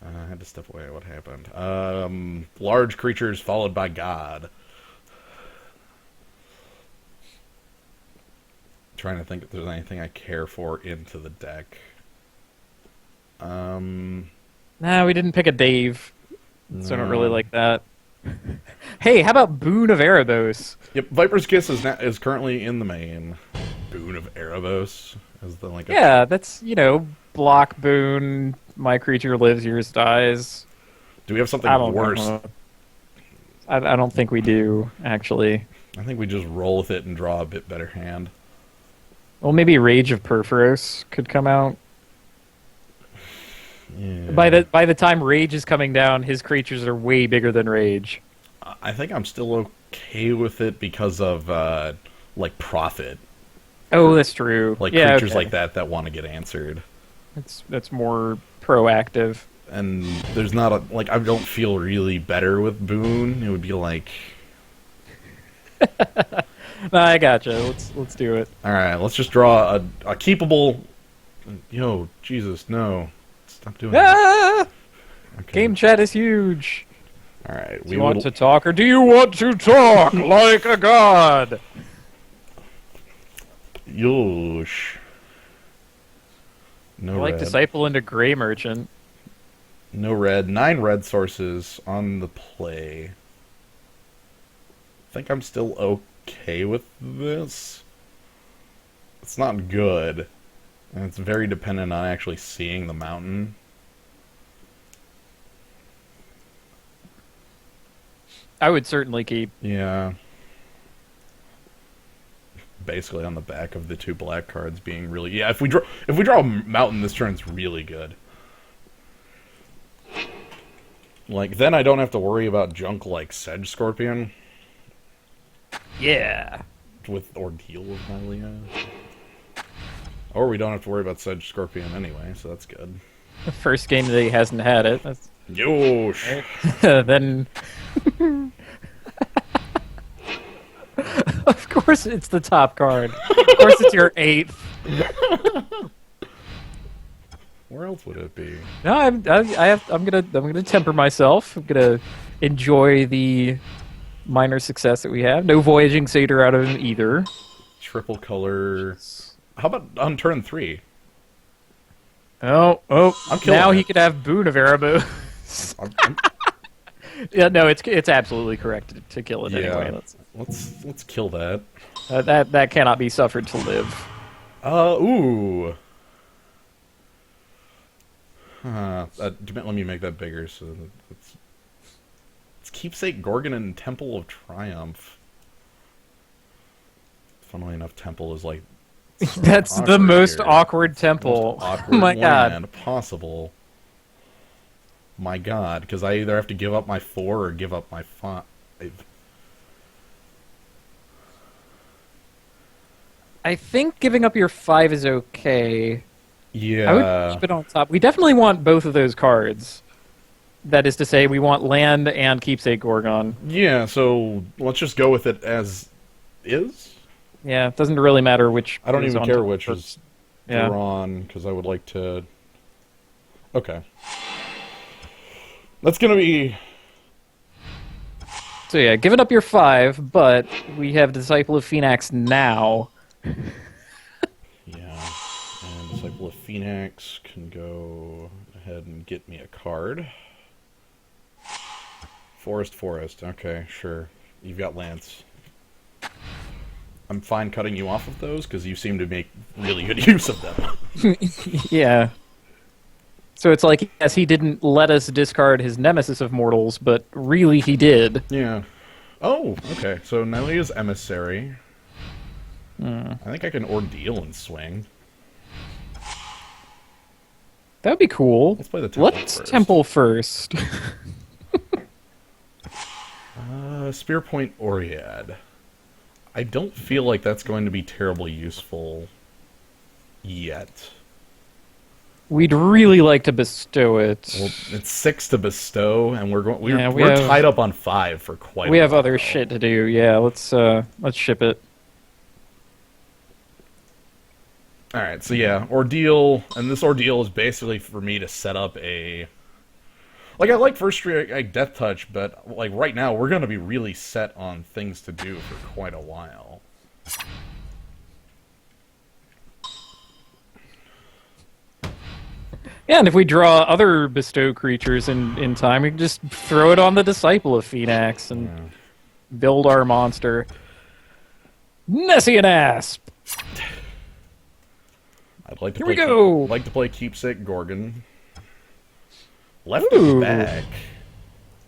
I had to step away. What happened? Large creatures followed by god. Trying to think if there's anything I care for into the deck. Nah, we didn't pick a Dave, so I don't really No. like that. Hey, how about Boon of Erebos? Yep, Viper's Kiss is currently in the main. Boon of Erebos is the like. Yeah, that's block Boon. My creature lives, yours dies. Do we have something I don't worse? know. I don't think we do actually. I think we just roll with it and draw a bit better hand. Well, maybe Rage of Perforos could come out. Yeah. By the time Rage is coming down, his creatures are way bigger than Rage. I think I'm still okay with it because of like Profit. Oh, that's true. Like yeah, creatures okay. like that want to get answered. That's more proactive. And there's not a like I don't feel really better with Boon. It would be like No, I gotcha. Let's do it. alright, let's just draw a keepable Yo, Jesus, no. Stop doing that. Ah! Okay. Game chat is huge. Alright, Do you want to talk, or do you want to talk like a god? Yosh. No I like red. Disciple into Grey Merchant. No red. 9 red sources on the play. I think I'm still okay with this. It's not good. And it's very dependent on actually seeing the mountain. I would certainly keep. Yeah. Basically on the back of the 2 black cards being really... Yeah, if we draw a mountain, this turn's really good. Like, then I don't have to worry about junk like Sedge Scorpion Yeah. with Ordeal of Hylia. Or we don't have to worry about Sedge Scorpion anyway, so that's good. The first game that he hasn't had it. That's... Yosh! Then... Of course it's the top card. Of course it's your 8th. Where else would it be? No, I'm gonna temper myself. I'm gonna enjoy the minor success that we have. No Voyaging Satyr out of him either. Triple color. How about on turn 3? Oh, I'm killing now it. he could have Boon of Erebos. Yeah, no, it's absolutely correct to kill it anyway. Let's kill that. That cannot be suffered to live. Ooh. Let me make that bigger. So it's Keepsake Gorgon and Temple of Triumph. Funnily enough, Temple is like That's the most awkward temple. Most awkward Oh my land god. possible. My god, because I either have to give up my 4 or give up my 5. I think giving up your 5 is okay. Yeah. I would keep it on top. We definitely want both of those cards. That is to say, we want land and Keepsake Gorgon. Yeah, so let's just go with it as is. Yeah, it doesn't really matter which. I don't is even on care top which first. is Yeah. drawn, because I would like to... Okay. That's gonna be... So yeah, giving up your 5, but we have Disciple of Phoenix now. Yeah. And Disciple of Phoenix can go ahead and get me a card. Forest. Okay, sure. You've got Lance. I'm fine cutting you off of those, because you seem to make really good use of them. Yeah. So it's like, yes, he didn't let us discard his Nemesis of Mortals, but really he did. Yeah. Oh, okay. So now he is Emissary. I think I can Ordeal and swing. That would be cool. Let's play the Temple Let's first. Temple first. Spear Point Oriad. I don't feel like that's going to be terribly useful yet. We'd really like to bestow it. Well, it's 6 to bestow, and we're Yeah, tied up on 5 for quite. We a have while. other shit to do. Yeah, let's ship it. All right, so yeah, Ordeal, and this Ordeal is basically for me to set up a. Like, I like First Strike Death Touch, but like right now we're going to be really set on things to do for quite a while. Yeah, and if we draw other bestow creatures in time, we can just throw it on the Disciple of Phoenix and build our monster. Nessian Asp! I'd like to Here play we go! like to play Keepsake Gorgon. Left Ooh. is back.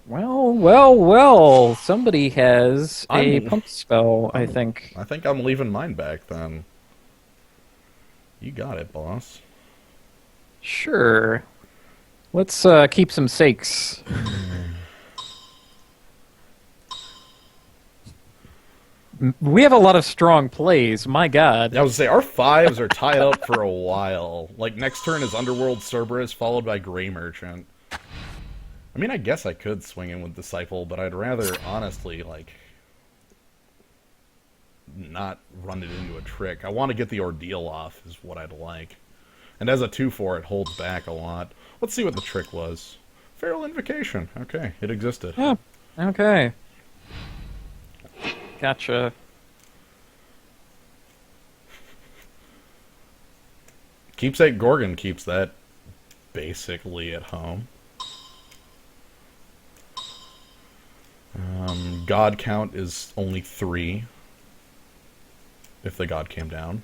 Well. Somebody has a I'm- pump spell, I think. I think I'm leaving mine back then. You got it, boss. Sure. Let's keep some sakes. We have a lot of strong plays, my god. I was gonna say, our 5s are tied up for a while. Like, next turn is Underworld Cerberus, followed by Grey Merchant. I mean, I guess I could swing in with Disciple, but I'd rather, honestly, like, not run it into a trick. I want to get the Ordeal off, is what I'd like. And as a 2/4, it holds back a lot. Let's see what the trick was. Feral Invocation. Okay, it existed. Yeah, okay. Gotcha. Keepsake Gorgon keeps that basically at home. God count is only 3. If the god came down.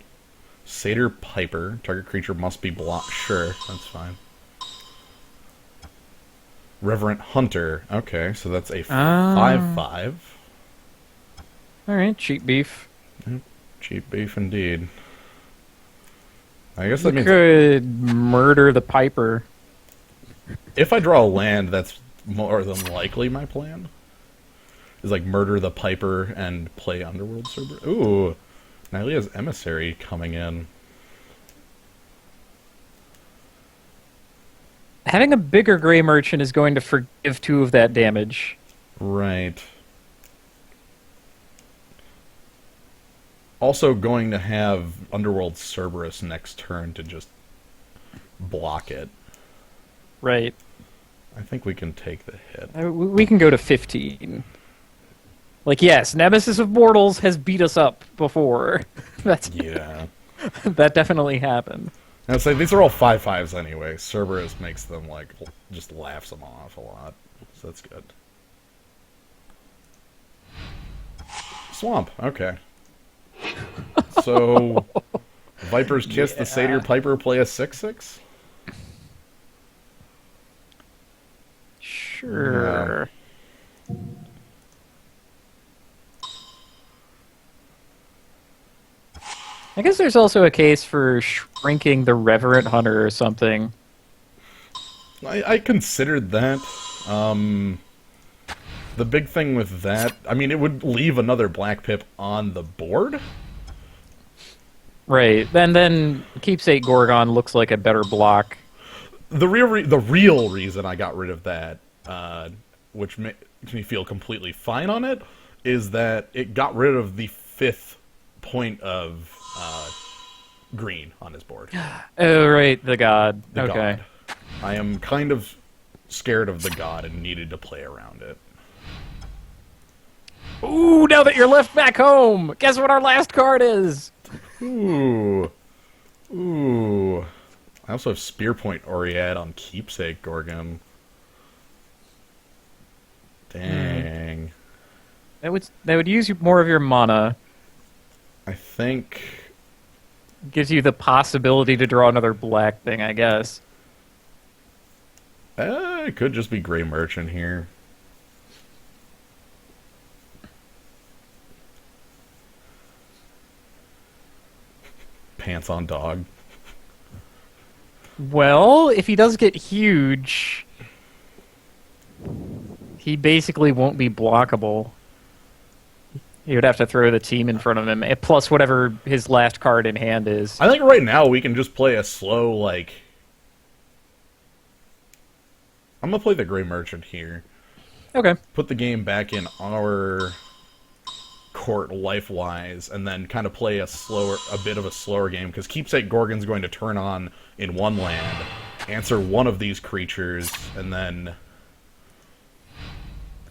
Satyr Piper. Target creature must be blocked. Sure, that's fine. Reverent Hunter. Okay, so that's a 5/5. Alright, cheap beef. Cheap beef indeed. I guess We that means could murder the Piper. if I draw a land, that's more than likely my plan. Is like murder the Piper and play Underworld Cerberus. Ooh, Nylea's Emissary coming in. Having a bigger Grey Merchant is going to forgive 2 of that damage. Right. Also going to have Underworld Cerberus next turn to just block it. Right. I think we can take the hit. We can go to 15. Like, yes, Nemesis of Mortals has beat us up before. Yeah. That definitely happened. And it's like, these are all 5/5s anyway. Cerberus makes them, like, just laughs them off a lot. So that's good. Swamp, okay. So, Viper's Kiss, the Satyr Piper play a 6/6? Sure. Yeah. I guess there's also a case for shrinking the Reverent Hunter or something. I considered that. The big thing with that, I mean, it would leave another Black Pip on the board. Right. And then Keepsake Gorgon looks like a better block. The real reason I got rid of that, which makes me feel completely fine on it, is that it got rid of the 5th point of green on his board. Oh, right, the god. The okay. god. I am kind of scared of the god and needed to play around it. Ooh, now that you're left back home, guess what our last card is? Ooh. Ooh. I also have Spearpoint Oriad on Keepsake Gorgon. Dang. That would use more of your mana. I think... Gives you the possibility to draw another black thing, I guess. It could just be Grey Merchant here. Pants on dog. Well, if he does get huge, he basically won't be blockable. You would have to throw the team in front of him, plus whatever his last card in hand is. I think right now we can just play a slow, like... I'm gonna play the Grey Merchant here. Okay. Put the game back in our court life-wise, and then kind of play a bit of a slower game, because Keepsake Gorgon's going to turn on in 1 land, answer one of these creatures, and then...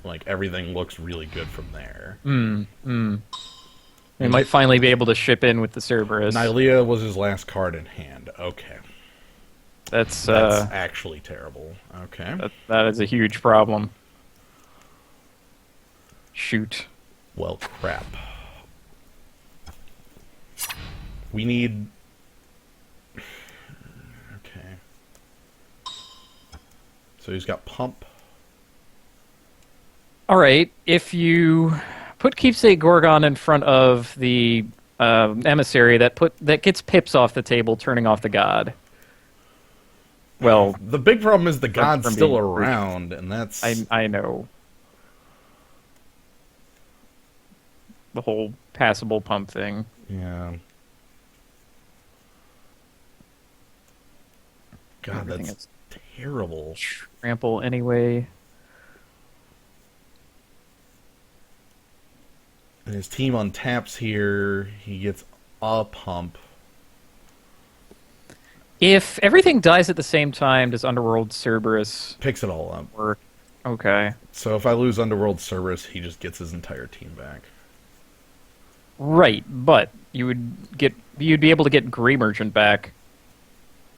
like, everything looks really good from there. We might finally be able to ship in with the Cerberus. Nylea was his last card in hand. Okay. That's actually terrible. Okay. That is a huge problem. Shoot. Well, crap. We need... okay. So he's got Pump. All right, if you put Keepsake Gorgon in front of the Emissary, that gets pips off the table, turning off the god. Well, the big problem is the god's from still being around, and that's... I know. The whole passable pump thing. Yeah. God, Everything that's terrible. Trample anyway. And his team untaps here. He gets a pump. If everything dies at the same time, does Underworld Cerberus Picks it all up. work? Okay. So if I lose Underworld Cerberus, he just gets his entire team back. Right, but you'd be able to get Grey Merchant back.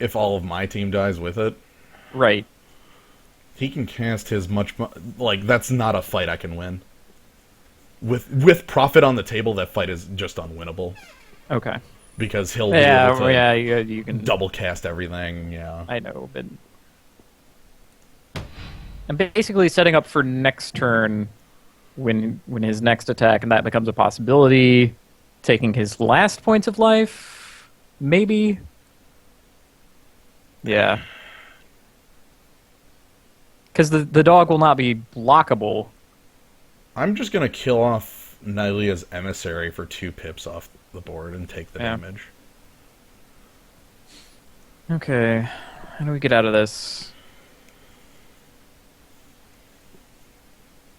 If all of my team dies with it. Right. He can cast his like, that's not a fight I can win. With profit on the table, that fight is just unwinnable. Okay. Because he'll be able to you can double cast everything, yeah. I know, but I'm basically setting up for next turn when his next attack, and that becomes a possibility. Taking his last points of life, maybe. Yeah. Because the dog will not be blockable. I'm just gonna kill off Nylea's emissary for 2 pips off the board and take the damage. Okay, how do we get out of this?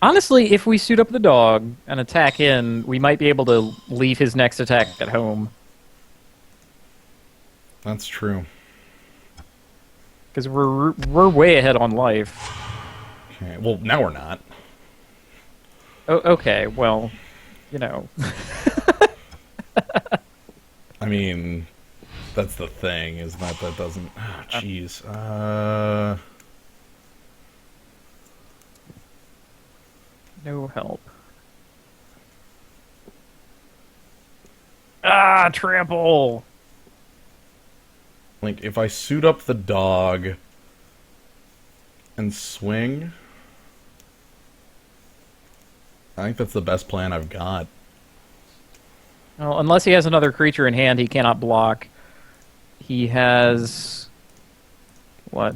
Honestly, if we suit up the dog and attack in, we might be able to leave his next attack at home. That's true. Because we're way ahead on life. Okay, well, now we're not. Oh, okay, well, you know. I mean, that's the thing, is that doesn't... Oh, jeez. No help. Ah, trample! Like, if I suit up the dog and swing, I think that's the best plan I've got. Well, unless he has another creature in hand, he cannot block. He has... What?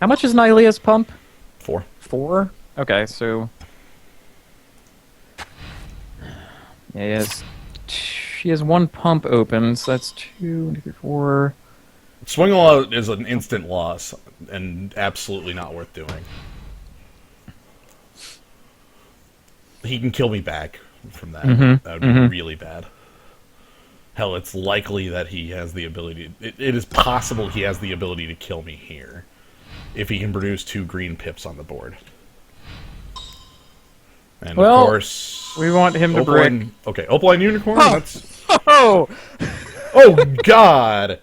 How much is Nylea's pump? 4. 4? Okay, so... Yeah, she has 1 pump open, so that's 2, 3, 4... Swing a lot is an instant loss, and absolutely not worth doing. He can kill me back from that. That would be really bad. Hell, it's likely that he has the ability... It is possible he has the ability to kill me here, if he can produce 2 green pips on the board. And well, of course... we want him to break... Okay, Opaline Unicorn? Oh! That's... Oh! Oh, God!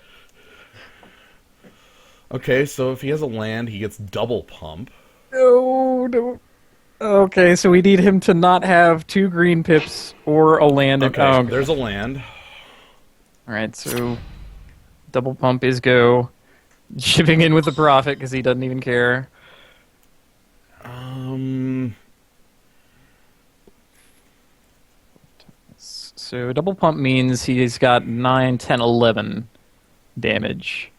Okay, so if he has a land, he gets double pump. No. Okay, so we need him to not have 2 green pips or a land. Okay, there's a land. Alright, so double pump is go. Shipping in with the profit because he doesn't even care. So double pump means he's got 9, 10, 11 damage.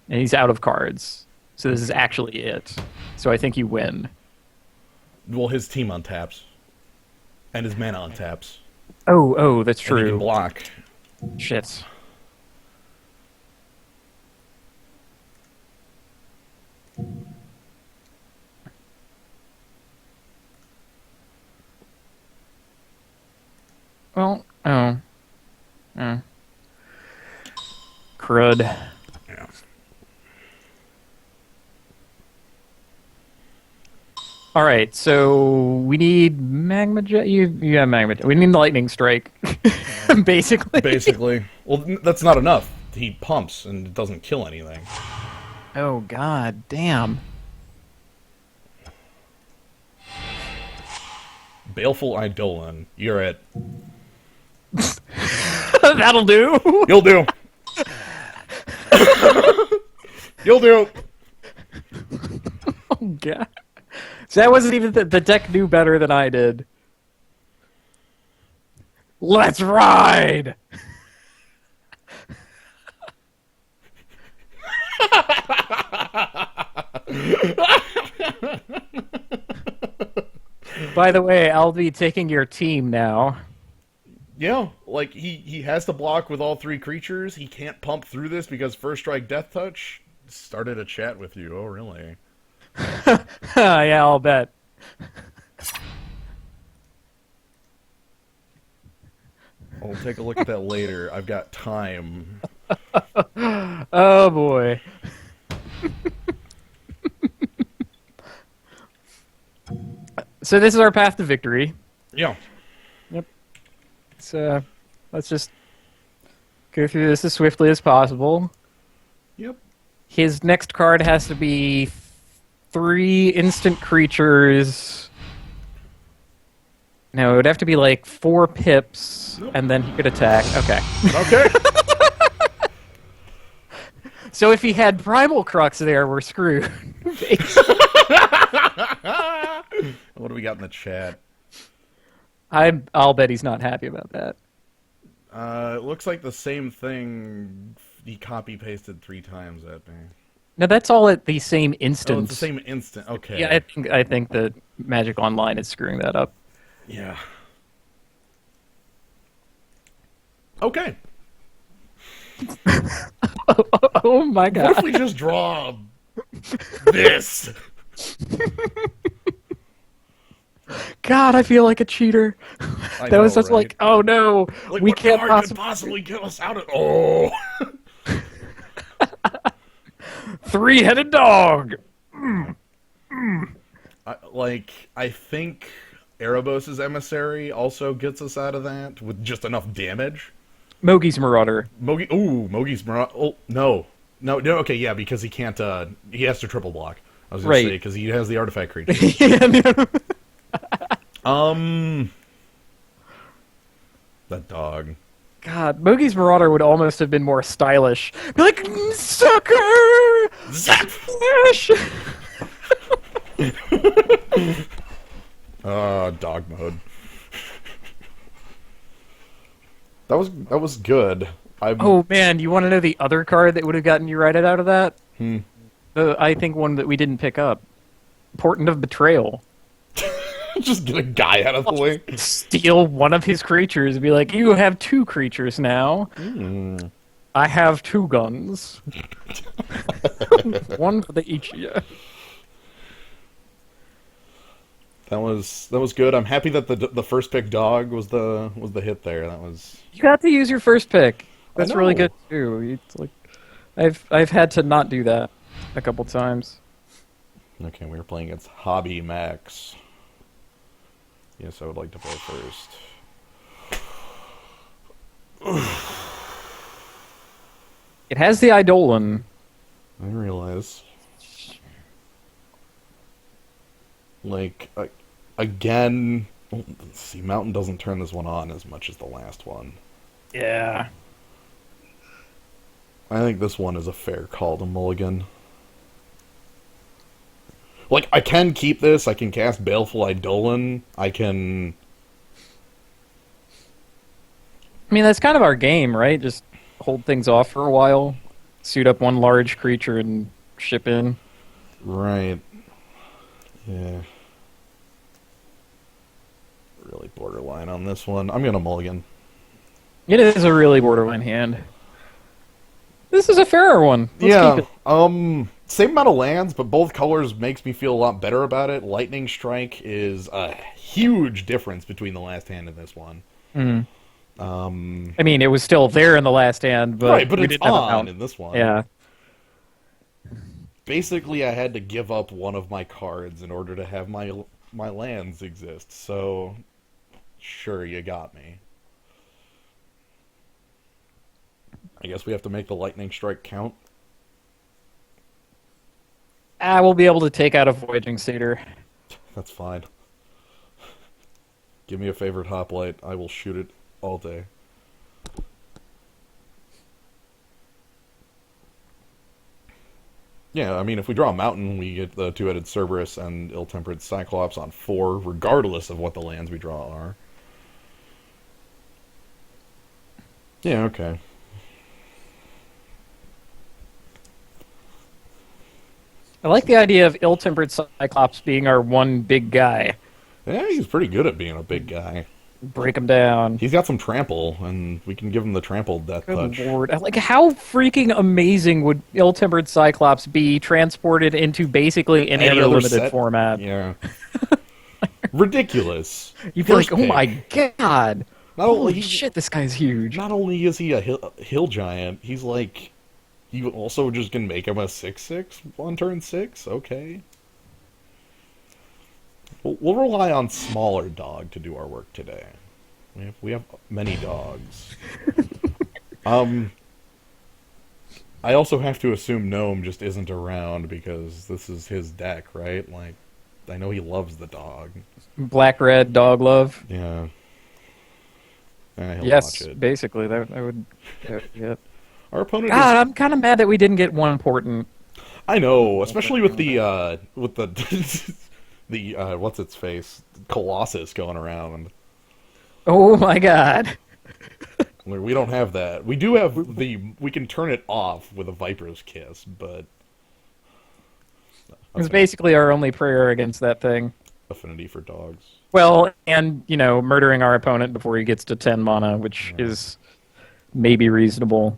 And he's out of cards. So this is actually it. So I think you win. Well, his team untaps. And his mana untaps. Oh, that's true. And he can block. Shit. Well, crud. Yeah. All right, so we need magma jet. You have magma jet. We need lightning strike, basically. Basically. Well, that's not enough. He pumps and it doesn't kill anything. Oh god, damn. Baleful Eidolon, you're it. That'll do. You'll do. You'll do. Oh god. So that wasn't even the deck knew better than I did. Let's ride. By the way, I'll be taking your team now. Yeah, like, he has to block with all 3 creatures. He can't pump through this because First Strike Death Touch started a chat with you. Oh, really? Yeah, I'll bet. I'll take a look at that later. I've got time. Oh, boy. So this is our path to victory. Yeah. Yep. So let's just go through this as swiftly as possible. Yep. His next card has to be 3 instant creatures. No, it would have to be like 4 pips, and then he could attack. Okay. Okay. So if he had Primal Crux there, we're screwed. What do we got in the chat? I'll bet he's not happy about that. It looks like the same thing he copy-pasted 3 times at me. No, that's all at the same Oh, it's the instance. same instant. Okay. Yeah, I think that Magic Online is screwing that up. Yeah. Okay. Oh my What if god. we just draw this? God, I feel like a cheater. I That was know, just right? like, oh no, Like, we what can't card could possibly possibly get us out of? Oh. three-headed dog. I think Erebos' Emissary also gets us out of that with just enough damage. Mogi's Marauder. Mogi's Mirage. Oh, no. No, no, okay, yeah, because he can't, he has to triple block. I was gonna Right. say, because he has the artifact creature. Yeah, no. That dog. God, Mogi's Marauder would almost have been more stylish. Be like, sucker! Zap! Smash! Dog mode. That was good. Oh man, you want to know the other card that would have gotten you right out of that? I think one that we didn't pick up. Portent of Betrayal. Just get a guy out of the way. Steal one of his creatures and be like, you have two creatures now. I have two guns. One for the each of you. That was good. I'm happy that the first pick dog was the hit there. That was. You got to use your first pick. That's really know. good too. It's like, I've had to not do that a couple times. Okay, we were playing against Hobby Max. Yes, I would like to play first. It has the Eidolon. I realize. Again, let's see, Mountain doesn't turn this one on as much as the last one. Yeah. I think this one is a fair call to mulligan. Like, I can keep this, I can cast Baleful Eidolon, I can... I mean, that's kind of our game, right? Just hold things off for a while, suit up one large creature, and ship in. Right. Yeah. Really borderline on this one. I'm gonna mulligan. It is a really borderline hand. This is a fairer one. Let's keep it. Same amount of lands, but both colors makes me feel a lot better about it. Lightning Strike is a huge difference between the last hand and this one. I mean, it was still there in the last hand, but Right, but we it's didn't have a on mount. in this one. Yeah. Basically, I had to give up one of my cards in order to have my lands exist. So, sure, you got me. I guess we have to make the Lightning Strike count. I will be able to take out a Voyaging Satyr. That's fine. Give me a favorite hoplite. I will shoot it all day. Yeah, I mean, if we draw a mountain, we get the two-headed Cerberus and ill-tempered Cyclops on 4, regardless of what the lands we draw are. Yeah, okay. I like the idea of ill-tempered Cyclops being our one big guy. Yeah, he's pretty good at being a big guy. Break him down. He's got some trample, and we can give him the trampled death Good touch. lord. Like, how freaking amazing would ill-tempered Cyclops be transported into basically any other limited set? format? Yeah. Ridiculous. You'd be First like, oh my pick. god. Not only Holy shit, this guy's huge. Not only is he a hill giant, he's like... You also just can make him a 6/6 on turn 6? Okay. We'll rely on smaller dog to do our work today. We have many dogs. I also have to assume Gnome just isn't around because this is his deck, right? Like, I know he loves the dog. Black-red dog love. Yeah. He'll Yes, watch it. basically. That would be it. Our opponent God, is... I'm kind of mad that we didn't get one important. I know, especially with the the what's its face Colossus going around. Oh my god. We don't have that. We do have we can turn it off with a Viper's Kiss, but It's basically our only prayer against that thing. Affinity for dogs. Well, and, murdering our opponent before he gets to 10 mana, which is maybe reasonable.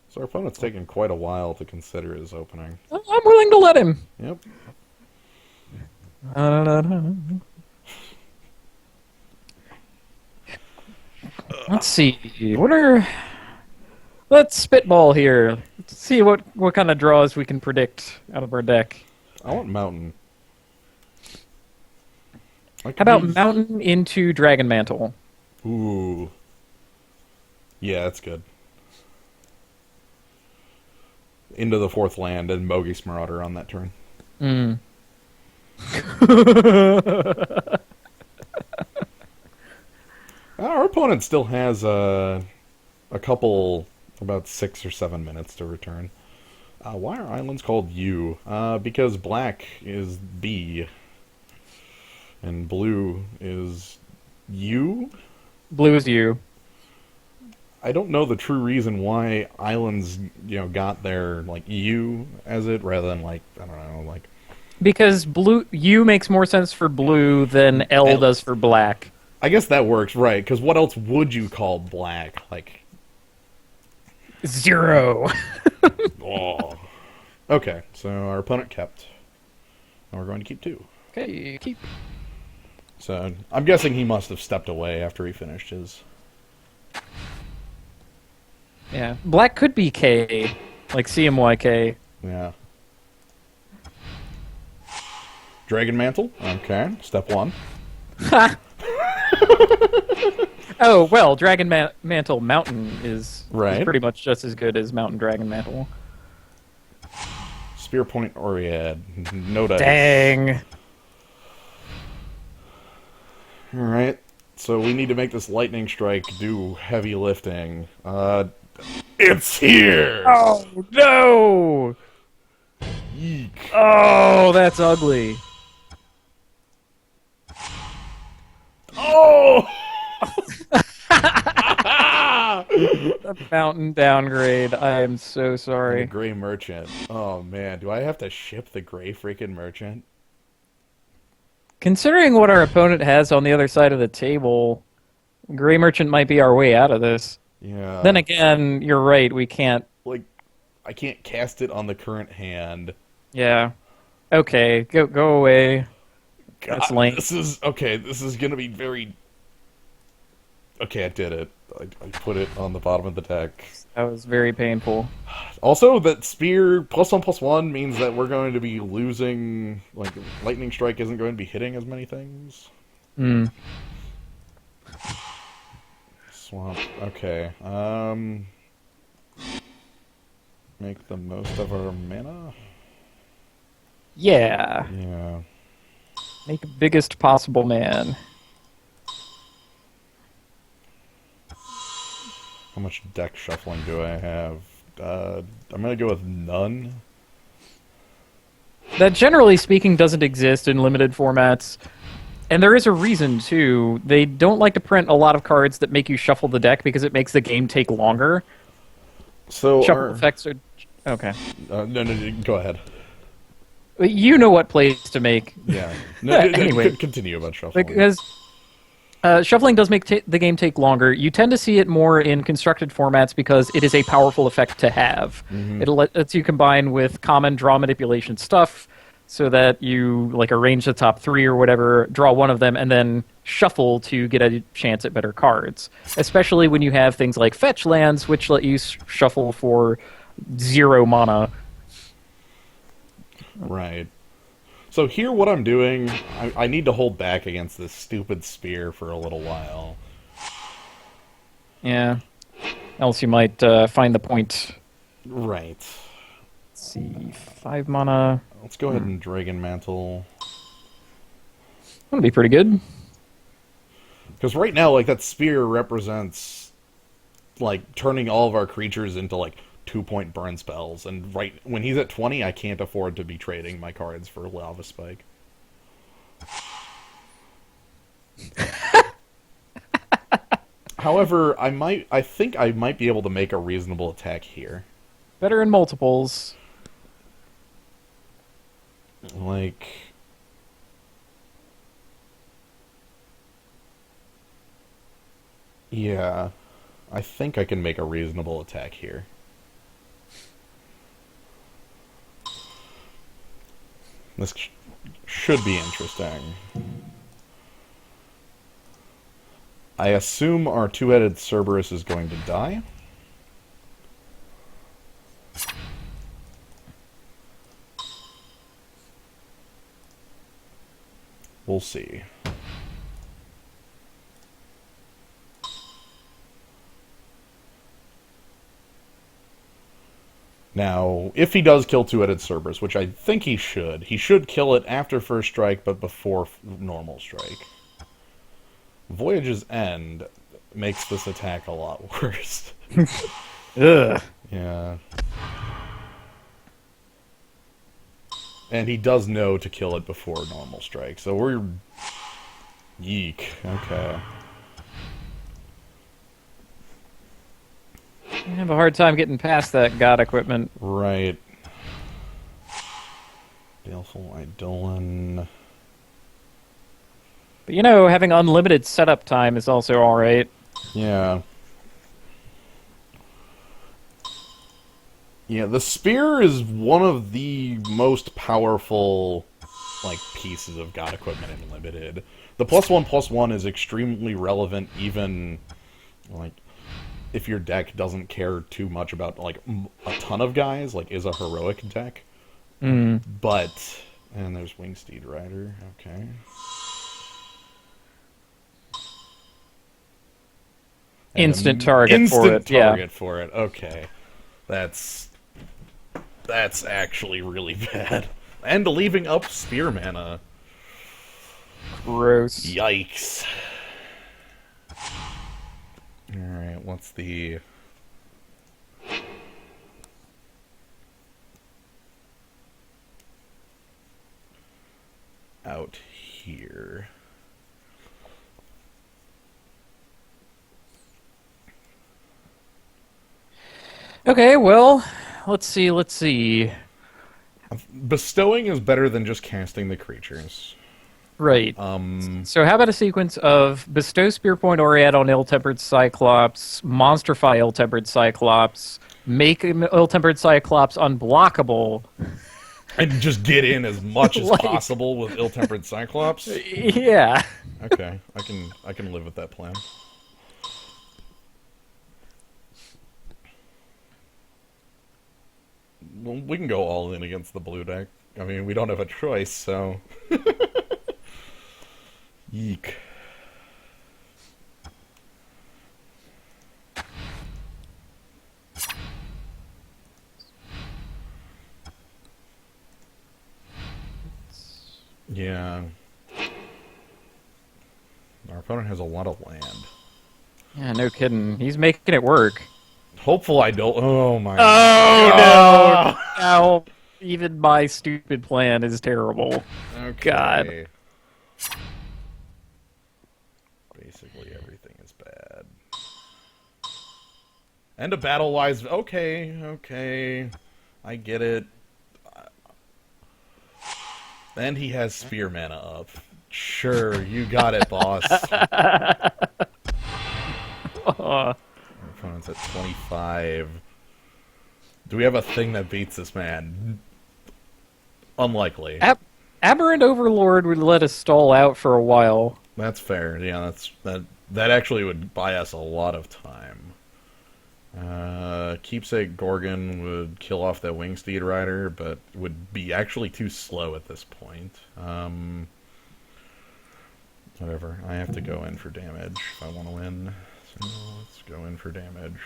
So our opponent's taken quite a while to consider his opening. I'm willing to let him. Yep. Let's see. Let's spitball here. Let's see what kind of draws we can predict out of our deck. I want Mountain. How about Mountain into Dragon Mantle? Ooh. Yeah, that's good. Into the 4th land and Mogi's Marauder on that turn. Our opponent still has a couple, about 6 or 7 minutes to return. Why are islands called U? Because black is B, and blue is U? Blue is U. I don't know the true reason why islands, got their, U as it, rather than, I don't know, Because U makes more sense for blue than L does for black. I guess that works, right, because what else would you call black? 0. Oh. Okay, so our opponent kept. And we're going to keep 2. Okay, keep. So, I'm guessing he must have stepped away after he finished his... Yeah, black could be K, like CMYK. Yeah. Dragon Mantle? Okay, step 1. Oh, well, Dragon Mantle Mountain is pretty much just as good as Mountain Dragon Mantle. Spear Point Oriad. No dice. Dang. Alright, so we need to make this Lightning Strike do heavy lifting. It's here! Oh, no! Eek. Oh, that's ugly. Oh! A mountain downgrade. I am so sorry. The Gray Merchant. Oh man, do I have to ship the Gray freaking Merchant? Considering what our opponent has on the other side of the table, Gray Merchant might be our way out of this. Yeah. Then again, you're right, we can't... I can't cast it on the current hand. Yeah. Okay, go away. God, That's lame. This is gonna be very... Okay, I did it. I put it on the bottom of the deck. That was very painful. Also, that Spear +1/+1 means that we're going to be losing... Lightning Strike isn't going to be hitting as many things. Swamp. Okay. Make the most of our mana? Yeah. Yeah. Make the biggest possible man. How much deck shuffling do I have? I'm gonna go with none. That, generally speaking, doesn't exist in limited formats. And there is a reason, too. They don't like to print a lot of cards that make you shuffle the deck because it makes the game take longer. So Shuffle effects are... Okay. No, go ahead. You know what plays to make. Yeah. Anyway. Continue about shuffling. Because shuffling does make the game take longer. You tend to see it more in constructed formats because it is a powerful effect to have. It lets you combine with common draw manipulation stuff so that you arrange the top 3 or whatever, draw one of them, and then shuffle to get a chance at better cards. Especially when you have things like fetch lands, which let you shuffle for 0 mana. Right. So here what I'm doing, I need to hold back against this stupid spear for a little while. Yeah. Else you might find the point. Right. Let's see, 5 mana. Let's go ahead and Dragon Mantle. That'll be pretty good. Because right now, that spear represents, turning all of our creatures into, 2-point burn spells. And when he's at 20, I can't afford to be trading my cards for Lava Spike. However, I think I might be able to make a reasonable attack here. Better in multiples. Like... Yeah. I think I can make a reasonable attack here. This should be interesting. I assume our two-headed Cerberus is going to die. We'll see. Now, if he does kill two-headed Cerberus, which I think he should kill it after first strike, but before normal strike. Voyage's End makes this attack a lot worse. Ugh. Yeah. And he does know to kill it before normal strike, so we're... Yeek. Okay. I have a hard time getting past that god equipment. Right. Baleful Eidolon. But you know, having unlimited setup time is also alright. Yeah. Yeah, the spear is one of the most powerful, like, pieces of god equipment in Limited. The +1/+1 is extremely relevant even, like, if your deck doesn't care too much about, like, a ton of guys, like, is a heroic deck. Mm. But... And there's Wingsteed Rider, okay. Instant target for it, Instant target for it, okay. That's actually really bad. And leaving up spear mana. Gross. Yikes. Alright, what's the... out here? Okay, well, let's see. Bestowing is better than just casting the creatures. Right. So how about a sequence of Bestow Spear Point Oriad on Ill-Tempered Cyclops, Monsterfy Ill-Tempered Cyclops, make Ill-Tempered Cyclops unblockable. And just get in as much as Like- possible with Ill-Tempered Cyclops? Yeah. Okay, I can live with that plan. Well, we can go all in against the blue deck. I mean, we don't have a choice, so... Yeek. Yeah. Our opponent has a lot of land. Yeah, no kidding. He's making it work. Hopeful I don't... Oh my... Oh, no! Now, even my stupid plan is terrible. Okay. God. Basically everything is bad. And a battle-wise... Okay. I get it. And he has spear mana up. Sure, you got it, boss. Our opponent's at 25. Do we have a thing that beats this man? Unlikely. Aberrant Overlord would let us stall out for a while. That's fair. Yeah, that actually would buy us a lot of time. Keepsake Gorgon would kill off that Wingsteed Rider, but would be actually too slow at this point. Whatever. I have to go in for damage if I want to win. So let's go in for damage.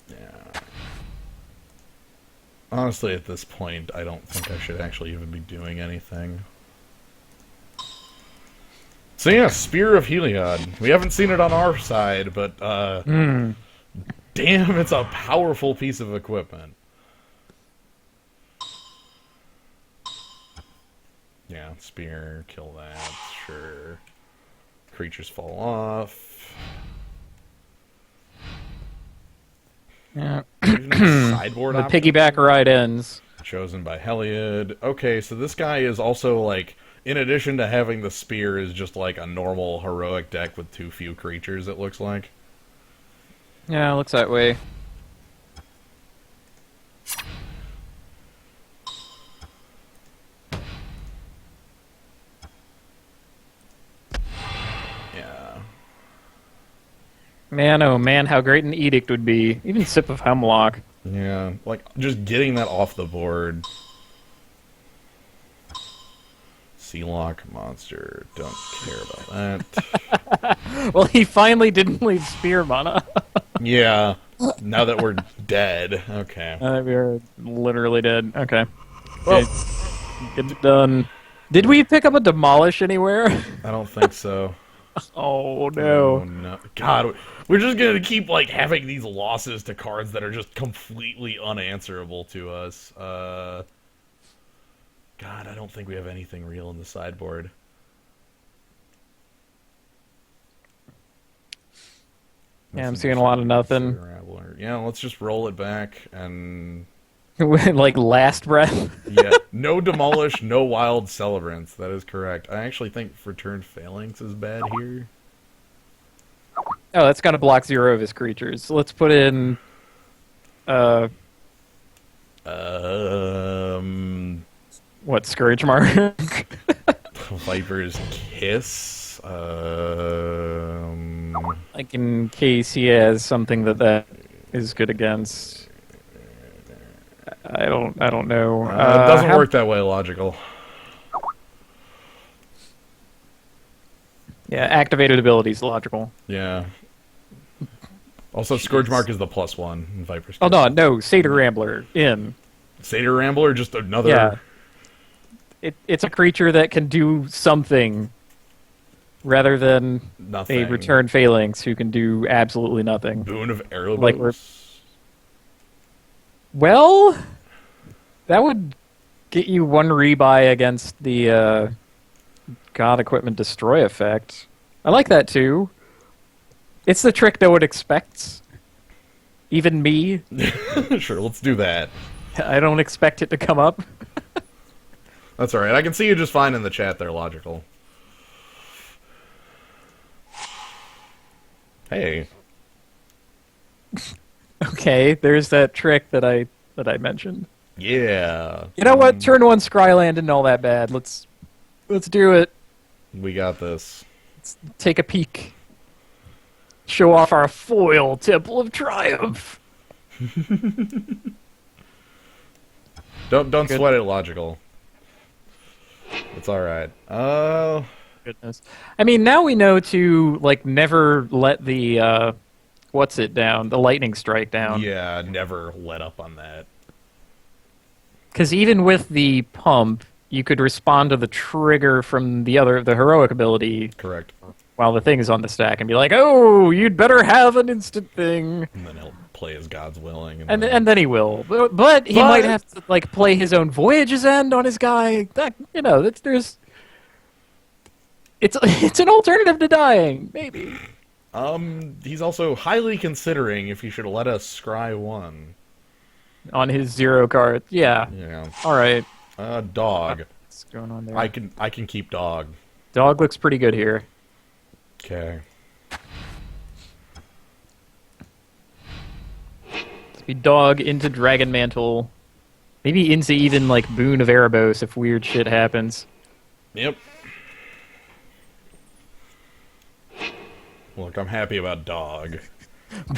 Yeah. Honestly, at this point, I don't think I should actually even be doing anything. So yeah, Spear of Heliod. We haven't seen it on our side, but damn, it's a powerful piece of equipment. Yeah, Spear, kill that, sure. Creatures fall off. Yeah. Even the sideboard The option piggyback ride ends. chosen by Heliod. Okay, so this guy is also like, in addition to having the spear, is just like a normal heroic deck with too few creatures. It looks like. Yeah, looks that way. Yeah. Man, oh man, how great an edict would be. Even Sip of Hemlock. Yeah, like, just getting that off the board. Sealock monster. Don't care about that. Well, he finally didn't leave Spear mana. Yeah, now that we're dead. Okay. We are literally dead. Okay. Well, get it done. Did we pick up a Demolish anywhere? I don't think so. Oh, no. Oh, no. God, we're just gonna keep, like, having these losses to cards that are just completely unanswerable to us. God, I don't think we have anything real in the sideboard. Yeah, I'm seeing a lot of nothing. Yeah, let's just roll it back and... Like last breath. Yeah, no Demolish, no Wild Celebrants. That is correct. I actually think Returned Phalanx is bad here. Oh, that's got to block 0 of his creatures. So let's put in... What, Scourge Mark? Viper's Kiss. Like in case he has something that is good against. I don't know. It doesn't work that way, logical. Yeah, activated abilities, logical. Yeah. Also, Scourge Mark is the +1 in Viper's Kiss. Oh, no, Satyr Rambler, in. Satyr Rambler, just another... Yeah. It's a creature that can do something rather than nothing. a Returned Phalanx who can do absolutely nothing. Boon of Erebos. Like well, that would get you 1 rebuy against the God Equipment Destroy effect. I like that too. It's the trick no one expects. Even me. Sure, let's do that. I don't expect it to come up. That's alright. I can see you just fine in the chat there, logical. Hey. Okay, there's that trick that I mentioned. Yeah. You know what? Turn 1 Scryland isn't all that bad. Let's do it. We got this. Let's take a peek. Show off our foil Temple of Triumph. Don't sweat it, logical. It's alright. Goodness. I mean, now we know to like never let the what's it down, the lightning strike down. Yeah, never let up on that. Because even with the pump, you could respond to the trigger from the heroic ability. Correct. While the thing is on the stack, and be like, "Oh, you'd better have an instant thing." And then he'll play as God's willing, and then he will. But he might have to like play his own Voyage's End on his guy. That, you know, it's an alternative to dying, maybe. He's also highly considering if he should let us scry 1 on his 0 card. Yeah. Yeah. All right. Dog. What's going on there? I can keep dog. Dog looks pretty good here. Okay. Let's be dog into Dragon Mantle. Maybe into even like Boon of Erebos if weird shit happens. Yep. Look, I'm happy about dog.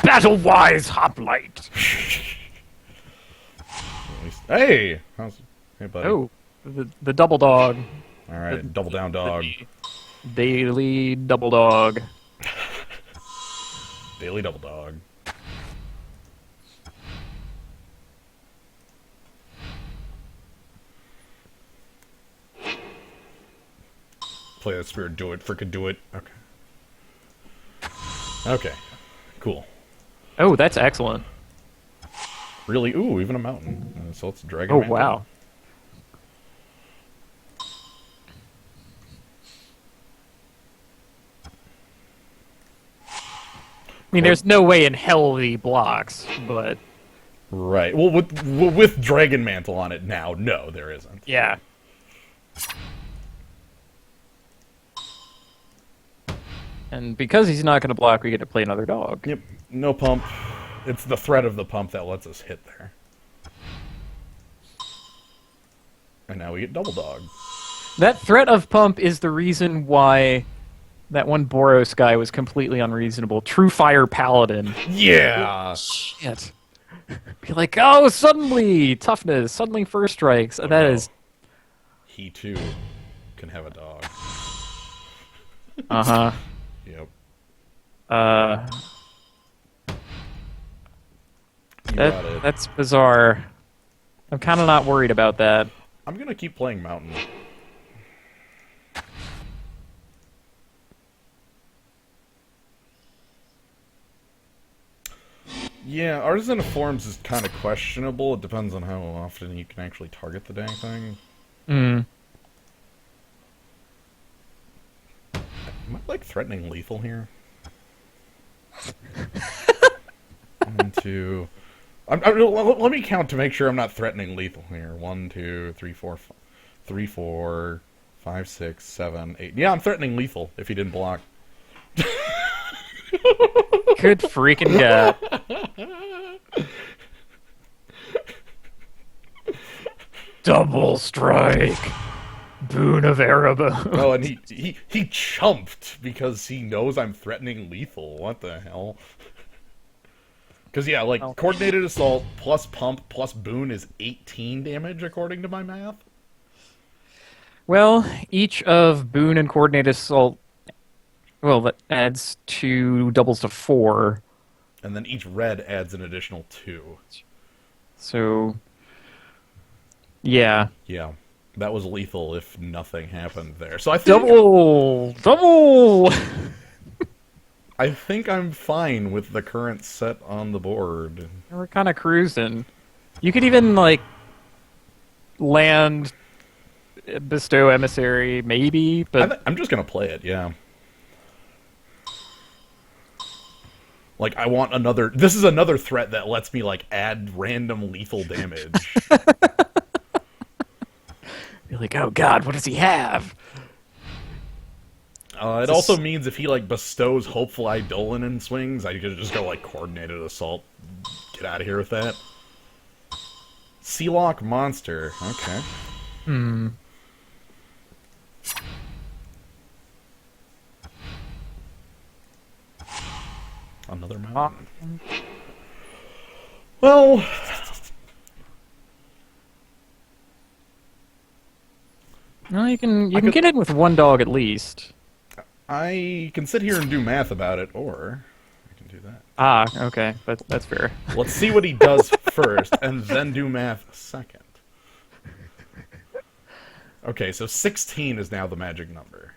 Battle-wise Hoplite. Hey! Hey, buddy. Oh, the double dog. All right, double down dog. Daily double dog. Daily double dog. Play that spirit, do it, frickin' do it. Okay. Okay. Cool. Oh, that's excellent. Really? Ooh, even a mountain. So it's a dragon. Oh, mantle. wow. I mean, there's no way in hell he blocks, but Right. Well, with Dragon Mantle on it now, no, there isn't. Yeah. And because he's not going to block, we get to play another dog. Yep. No pump. It's the threat of the pump that lets us hit there. And now we get double dog. That threat of pump is the reason why that one Boros guy was completely unreasonable. True Fire Paladin. Yeah. Shit. Be like, oh, suddenly toughness, suddenly first strikes. Oh, that no. is. He too can have a dog. Uh-huh. Yep. You got it. That's bizarre. I'm kind of not worried about that. I'm gonna keep playing Mountain. Yeah, Artisan of Forms is kind of questionable. It depends on how often you can actually target the dang thing. Hmm. Am I, like, threatening lethal here? 1, 2... let me count to make sure I'm not threatening lethal here. 1, 2, 3, 4, 3, 4, 5, 6, 7, 8. Yeah, I'm threatening lethal if he didn't block. Good freaking god. Double strike. Boon of Erebos. Oh, and he chumped because he knows I'm threatening lethal. What the hell? Because, yeah, like, Coordinated Assault plus Pump plus Boon is 18 damage, according to my math. Well, each of Boon and Coordinated Assault, well, that adds 2 doubles to 4. And then each red adds an additional 2. So, yeah. Yeah, that was lethal if nothing happened there. So I think... Double! I think I'm fine with the current set on the board. We're kind of cruising. You could even, like, land, bestow Emissary, maybe, but... I'm just going to play it, yeah. Like, I want another... This is another threat that lets me, like, add random lethal damage. You're like, oh god, what does he have? It also means if he, like, bestows Hopeful Eidolon in swings, I could just go, like, Coordinated Assault. Get out of here with that. Sealock Monster. Okay. Hmm. Another mountain. Well... No, you can get in with one dog at least. I can sit here and do math about it, or I can do that. Ah, okay, that's fair. Let's see what he does first, and then do math second. Okay, so 16 is now the magic number.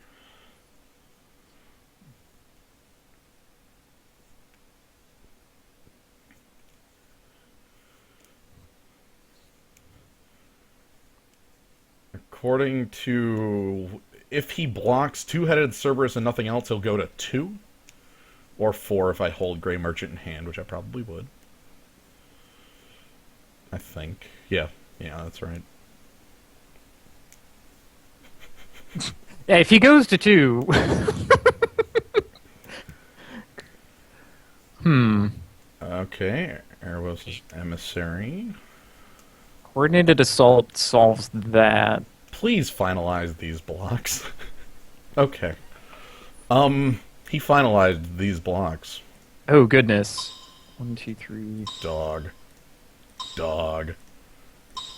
According to... If he blocks Two-Headed Cerberus and nothing else, he'll go to 2. Or 4 if I hold Grey Merchant in hand, which I probably would. I think. Yeah, that's right. Yeah, if he goes to 2... Okay, Erebos' Emissary. Coordinated Assault solves that. Please finalize these blocks. Okay. He finalized these blocks. Oh, goodness. 1, 2, 3... Dog. Dog.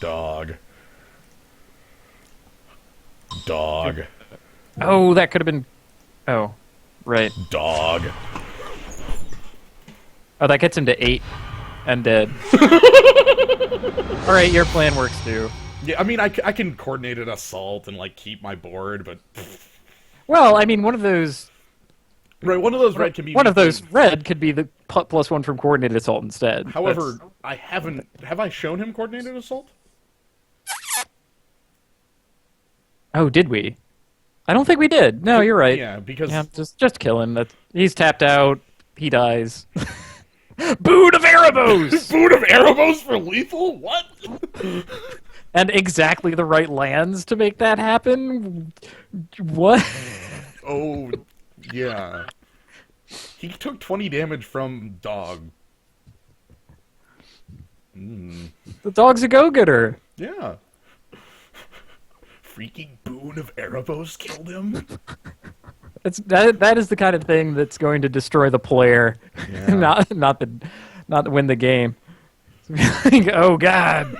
Dog. Dog. Oh, that could have been... Oh, right. Dog. Oh, that gets him to 8 and dead. Alright, your plan works too. Yeah, I mean, I can coordinate an assault and, like, keep my board, but... Well, I mean, one of those... Right, one of those red can be... One of those red could be the +1 from Coordinated Assault instead. However, I haven't... Have I shown him Coordinated Assault? Oh, did we? I don't think we did. No, you're right. Yeah, because... Yeah, just kill him. He's tapped out. He dies. Boon of Erebos! Boon of Erebos for lethal? What? And exactly the right lands to make that happen? What? Oh, yeah. He took 20 damage from dog. The dog's a go-getter. Yeah. Freaking Boon of Erebos killed him? That is the kind of thing that's going to destroy the player, Yeah. not win the game. Oh God,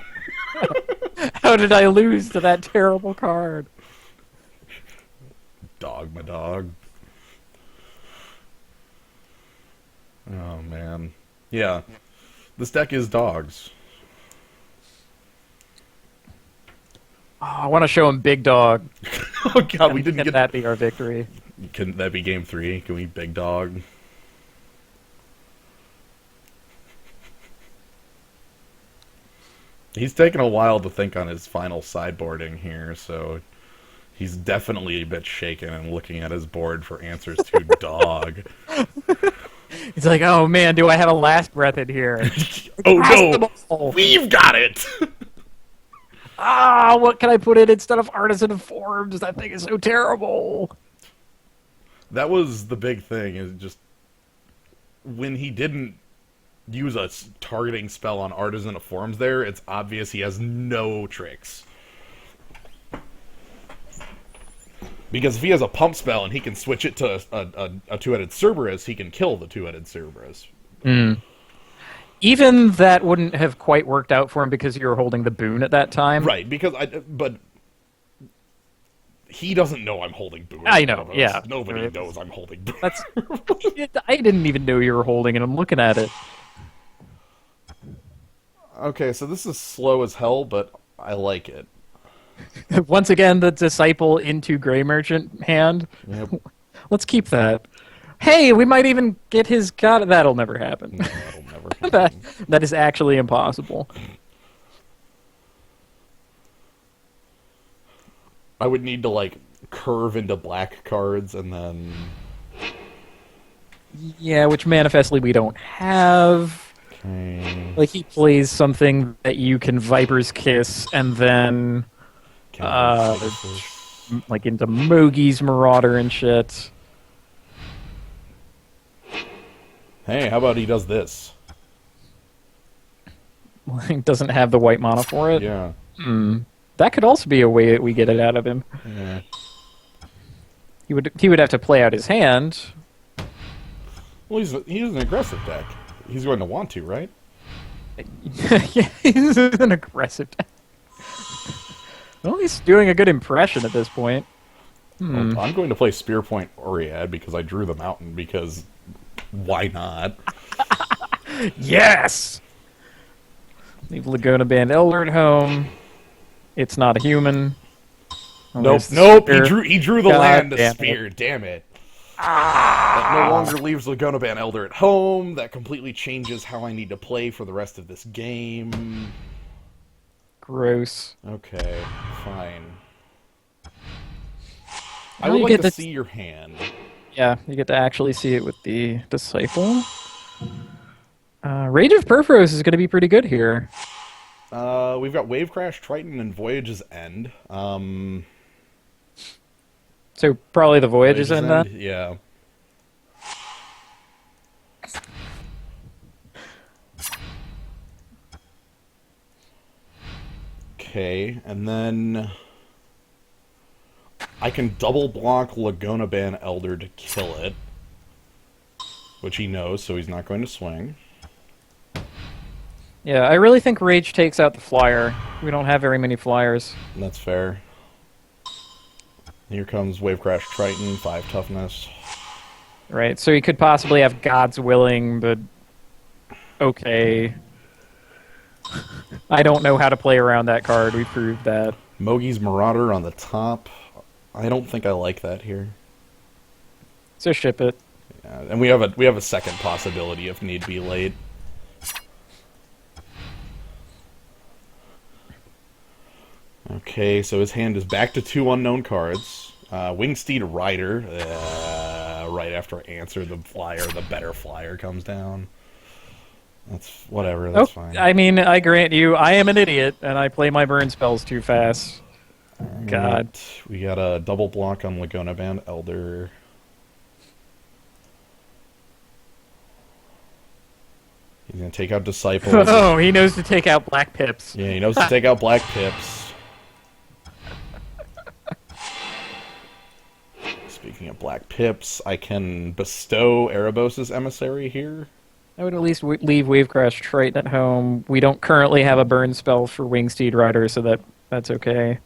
how did I lose to that terrible card? Dog, my dog. Oh, man. Yeah. This deck is dogs. Oh, I want to show him Big Dog. Oh, God, we didn't Can get... that be our victory? Can that be game 3? Can we big dog? He's taking a while to think on his final sideboarding here, so he's definitely a bit shaken and looking at his board for answers to dog. He's like, oh man, do I have a last breath in here? Oh no! Possible. We've got it! Ah, what can I put in instead of Artisan Forms? That thing is so terrible. That was the big thing, is just when he didn't use a targeting spell on Artisan of Forms there, it's obvious he has no tricks. Because if he has a pump spell and he can switch it to a two-headed Cerberus, he can kill the two-headed Cerberus. Even that wouldn't have quite worked out for him because you were holding the boon at that time. Right, but he doesn't know I'm holding Boon. I know, yeah. Nobody knows I'm holding Boon. That's. I didn't even know you were holding it. I'm looking at it. Okay, so this is slow as hell, but I like it. Once again, the Disciple into Grey Merchant hand. Yep. Let's keep that. Hey, we might even get his god. That'll never happen. No, that'll never happen. That is actually impossible. I would need to, like, curve into black cards and then... Yeah, which manifestly we don't have. Okay. Like, he plays something that you can Viper's Kiss and then, like, into Mogi's Marauder and shit. Hey, how about he does this? Like, doesn't have the white mana for it. Yeah. That could also be a way that we get it out of him. Yeah. He would have to play out his hand. Well, he's an aggressive deck. He's going to want to, right? Yeah, he's an aggressive deck. Well, he's doing a good impression at this point. Well, I'm going to play Spearpoint Oriad because I drew the mountain, because why not? Yes! Leave Laguna Band Elder at home. It's not a human. Oh, Nope. He drew the land to spear. Damn it. That no longer leaves Laguna Ban Elder at home. That completely changes how I need to play for the rest of this game. Gross. Okay, fine. I Now would you like get to to- see your hand. Yeah, you get to actually see it with the Disciple. Rage of Purpose is going to be pretty good here. We've got Wave Crash, Triton, and Voyage's End. So probably the Voyage's Voyage's End then? Yeah. Okay, and then I can double block Laguna Ban Elder to kill it, which he knows, so he's not going to swing. Yeah, I really think Rage takes out the flyer. We don't have very many flyers. That's fair. Here comes Wave Crash Triton, 5 toughness. Right, so he could possibly have God's Willing, but okay. I don't know how to play around that card. We proved that. Mogi's Marauder on the top. I don't think I like that here. So ship it. Yeah, and we have a second possibility if need be late. Okay, so his hand is back to 2 unknown cards. Wingsteed Rider. Right after I answer the flyer, the better flyer comes down. That's whatever. That's fine. I mean, I grant you, I am an idiot, and I play my burn spells too fast. God. We got a double block on Laguna Band Elder. He's gonna take out Disciples. Oh, he knows to take out Black Pips. Yeah, he knows to take out Black Pips. Speaking of Black Pips, I can bestow Erebos' Emissary here. I would at least leave Wavecrash Triton at home. We don't currently have a burn spell for Wingsteed Rider, so that's okay.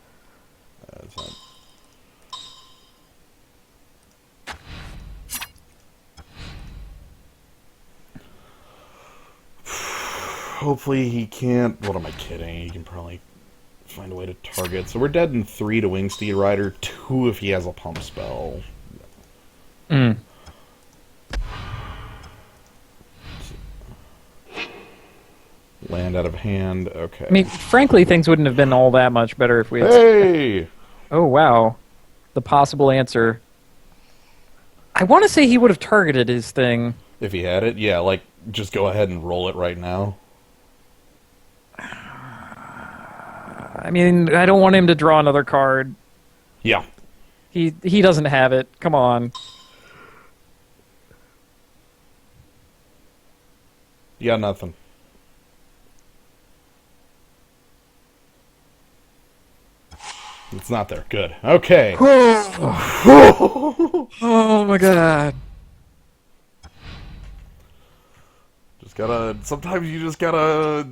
Hopefully he can't... What am I kidding? He can probably find a way to target. So we're dead in 3 to Wingsteed Rider, 2 if he has a pump spell. Mm. Land out of hand, okay. I mean, frankly, things wouldn't have been all that much better if we had... Hey! Oh, wow. The possible answer. I want to say he would have targeted his thing. If he had it? Yeah, like, just go ahead and roll it right now. I mean, I don't want him to draw another card. Yeah. He doesn't have it. Come on. You got nothing. It's not there. Good. Okay. Oh my god. Just gotta... Sometimes you just gotta...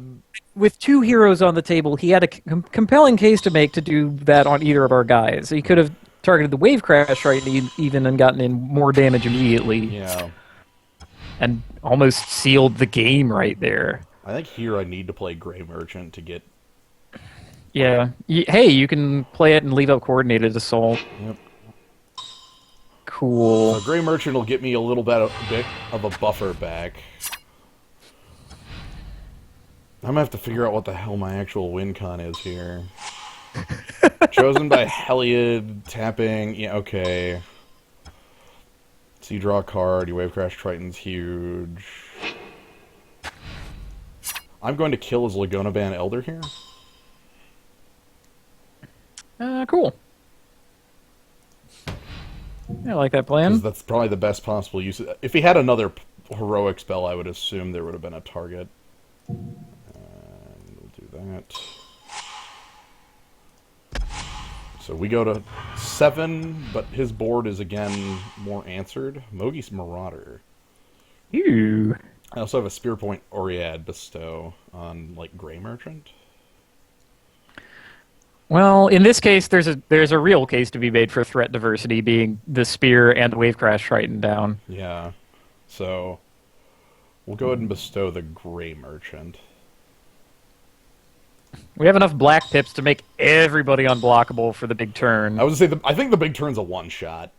With 2 heroes on the table, he had a compelling case to make to do that on either of our guys. He could have targeted the Wave Crash right even and gotten in more damage immediately. Yeah. And almost sealed the game right there. I think here I need to play Grey Merchant to get... Yeah. Hey, you can play it and leave up Coordinated Assault. Yep. Cool. So Grey Merchant will get me a little bit of a buffer back. I'm gonna have to figure out what the hell my actual win con is here. Chosen by Heliod, tapping, yeah, okay. So you draw a card, you Wave Crash Triton's huge. I'm going to kill his Laguna Band Elder here. Cool. I like that plan. That's probably the best possible use. If he had another heroic spell, I would assume there would have been a target. We'll do that. So we go to 7, but his board is again more answered. Mogi's Marauder. Ew. I also have a Spear Point Oriad bestow on like Grey Merchant. Well, in this case, there's a real case to be made for threat diversity, being the Spear and the Wave Crash Triton down. Yeah. So we'll go ahead and bestow the Grey Merchant. We have enough Black Pips to make everybody unblockable for the big turn. I would say I think the big turn's a one-shot.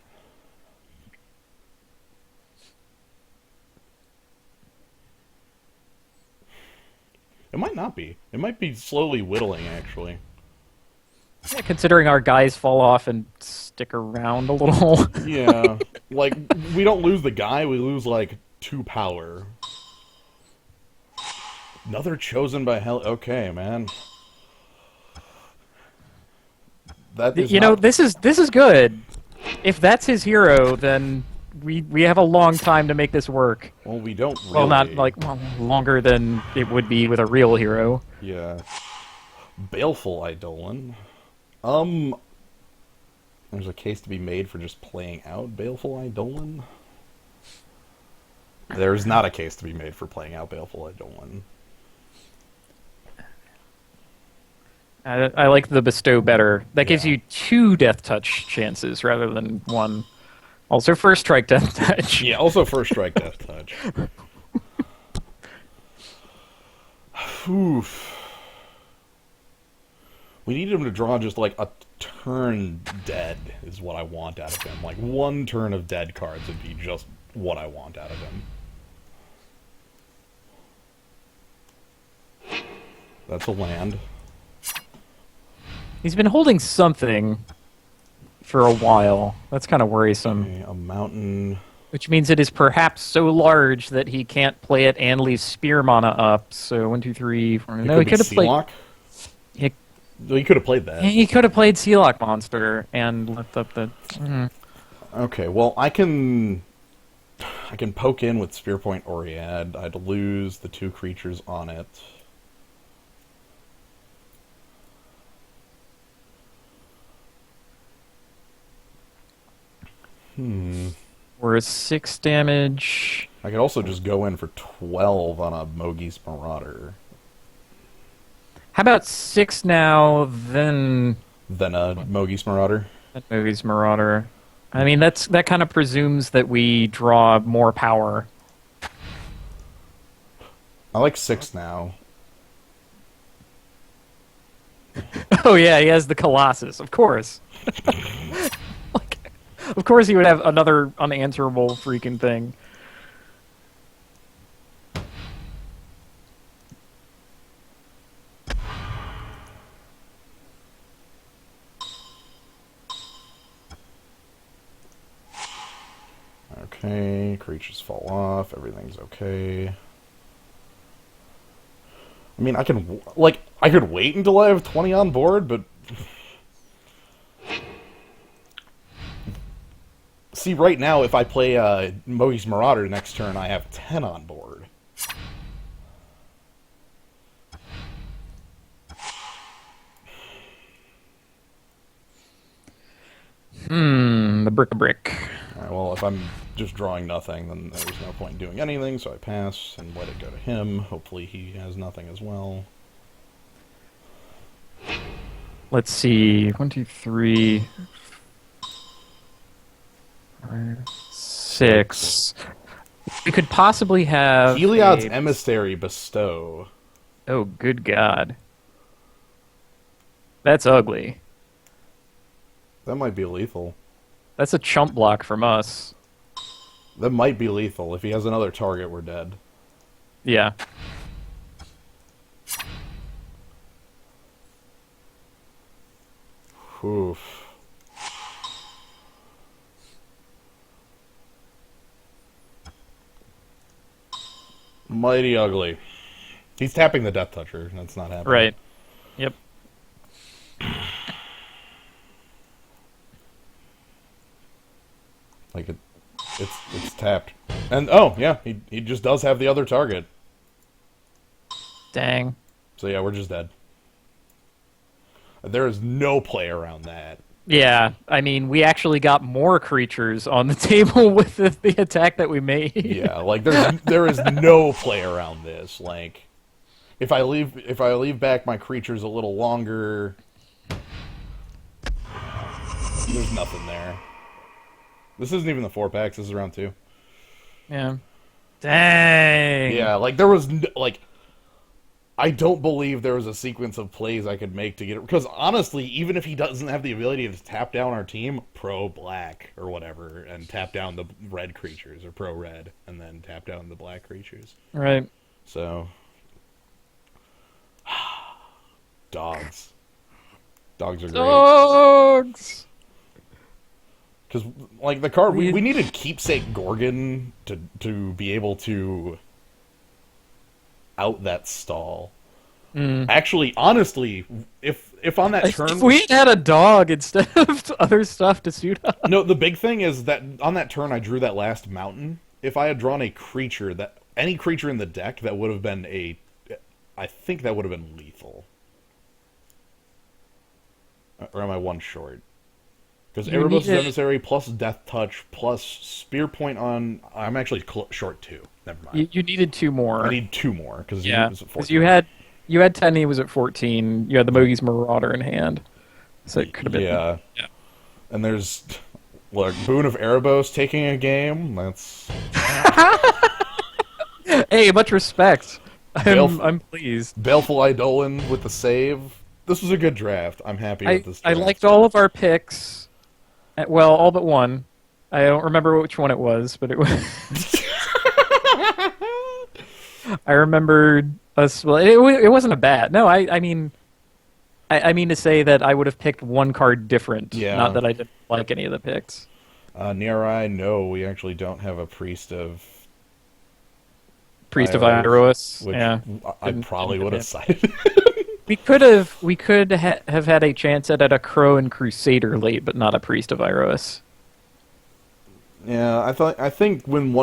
It might not be. It might be slowly whittling, actually. Yeah, considering our guys fall off and stick around a little. Yeah. Like, we don't lose the guy, we lose, like, 2 power. Another chosen by hell. Okay, man. That is you know, this is good. If that's his hero, then we have a long time to make this work. Well, we don't really. Well, not like longer than it would be with a real hero. Yeah. Baleful Eidolon. There's a case to be made for just playing out Baleful Eidolon. There's not a case to be made for playing out Baleful Eidolon. I like the bestow better. That gives you 2 death touch chances rather than 1. Also, first strike death touch. Yeah, also first strike death touch. Oof. We need him to draw just like a turn dead is what I want out of him. Like 1 turn of dead cards would be just what I want out of him. That's a land. He's been holding something for a while. That's kind of worrisome. Okay, a mountain. Which means it is perhaps so large that he can't play it and leave Spear mana up. So 1, 2, 3, 4. No, he could have played. He could have played that. He could have played Sealock Monster and left up the. Okay, well I can poke in with Spear Point Oriad. I'd lose the 2 creatures on it. Or a 6 damage. I could also just go in for 12 on a Mogis Marauder. How about 6 now, then A Mogis Marauder? Mogis Marauder. I mean, that kind of presumes that we draw more power. I like 6 now. Oh yeah, he has the Colossus, of course. Of course he would have another unanswerable freaking thing. Okay, creatures fall off, everything's okay. I mean, I could wait until I have 20 on board, but... See, right now, if I play Mogis Marauder next turn, I have 10 on board. The brick-a-brick. Alright, well, if I'm just drawing nothing, then there's no point in doing anything, so I pass and let it go to him. Hopefully he has nothing as well. Let's see. 1, 2, 3, 4, 6. We could possibly have Heliod's Emissary Bestow. Oh, good God. That's ugly. That might be lethal. That's a chump block from us. That might be lethal. If he has another target, we're dead. Yeah. Oof. Mighty ugly. He's tapping the Death Toucher. That's not happening. Right. Yep. Like it's tapped. And oh yeah, he just does have the other target. Dang. So yeah, we're just dead. There is no play around that. Yeah, I mean, we actually got more creatures on the table with the attack that we made. Yeah, like there is no play around this. Like, if I leave back my creatures a little longer, there's nothing there. This isn't even the 4-packs. This is round 2. Yeah. Dang. Yeah, like there was like. I don't believe there was a sequence of plays I could make to get it. Because honestly, even if he doesn't have the ability to tap down our team, pro-black or whatever, and tap down the red creatures, or pro-red, and then tap down the black creatures. Right. So. Dogs. Dogs are great. Dogs! Because, like, the card, we needed Keepsake Gorgon to be able to out that stall. Actually, honestly, if on that turn... If we had a dog instead of other stuff to suit up. No, the big thing is that on that turn I drew that last mountain. If I had drawn a creature, any creature in the deck, that would have been I think that would have been lethal. Or am I one short? Because Erebos' Emissary plus Death Touch plus Spear Point on... I'm actually short 2. Never mind. You needed 2 more. I need 2 more, because yeah, he was at 14. You had 10, he was at 14. You had the Mogis Marauder in hand. So it could have been... Yeah. And there's... Look, Boon of Erebos taking a game. That's... Hey, much respect. I'm pleased. Baleful Eidolon with the save. This was a good draft. I'm happy with this draft. I liked all of our picks. Well, all but one. I don't remember which one it was, but it was... I remembered us... Well, it wasn't a bad... No, I mean to say that I would have picked one card different. Yeah. Not that I didn't like any of the picks. Near Eye, no, we actually don't have a priest of Priest of Iroas, Iroas. which Yeah. I Didn't- probably didn't would have get cited. We could have had a chance at a Crow and Crusader late, but not a Priest of Iroas. Yeah, I think when one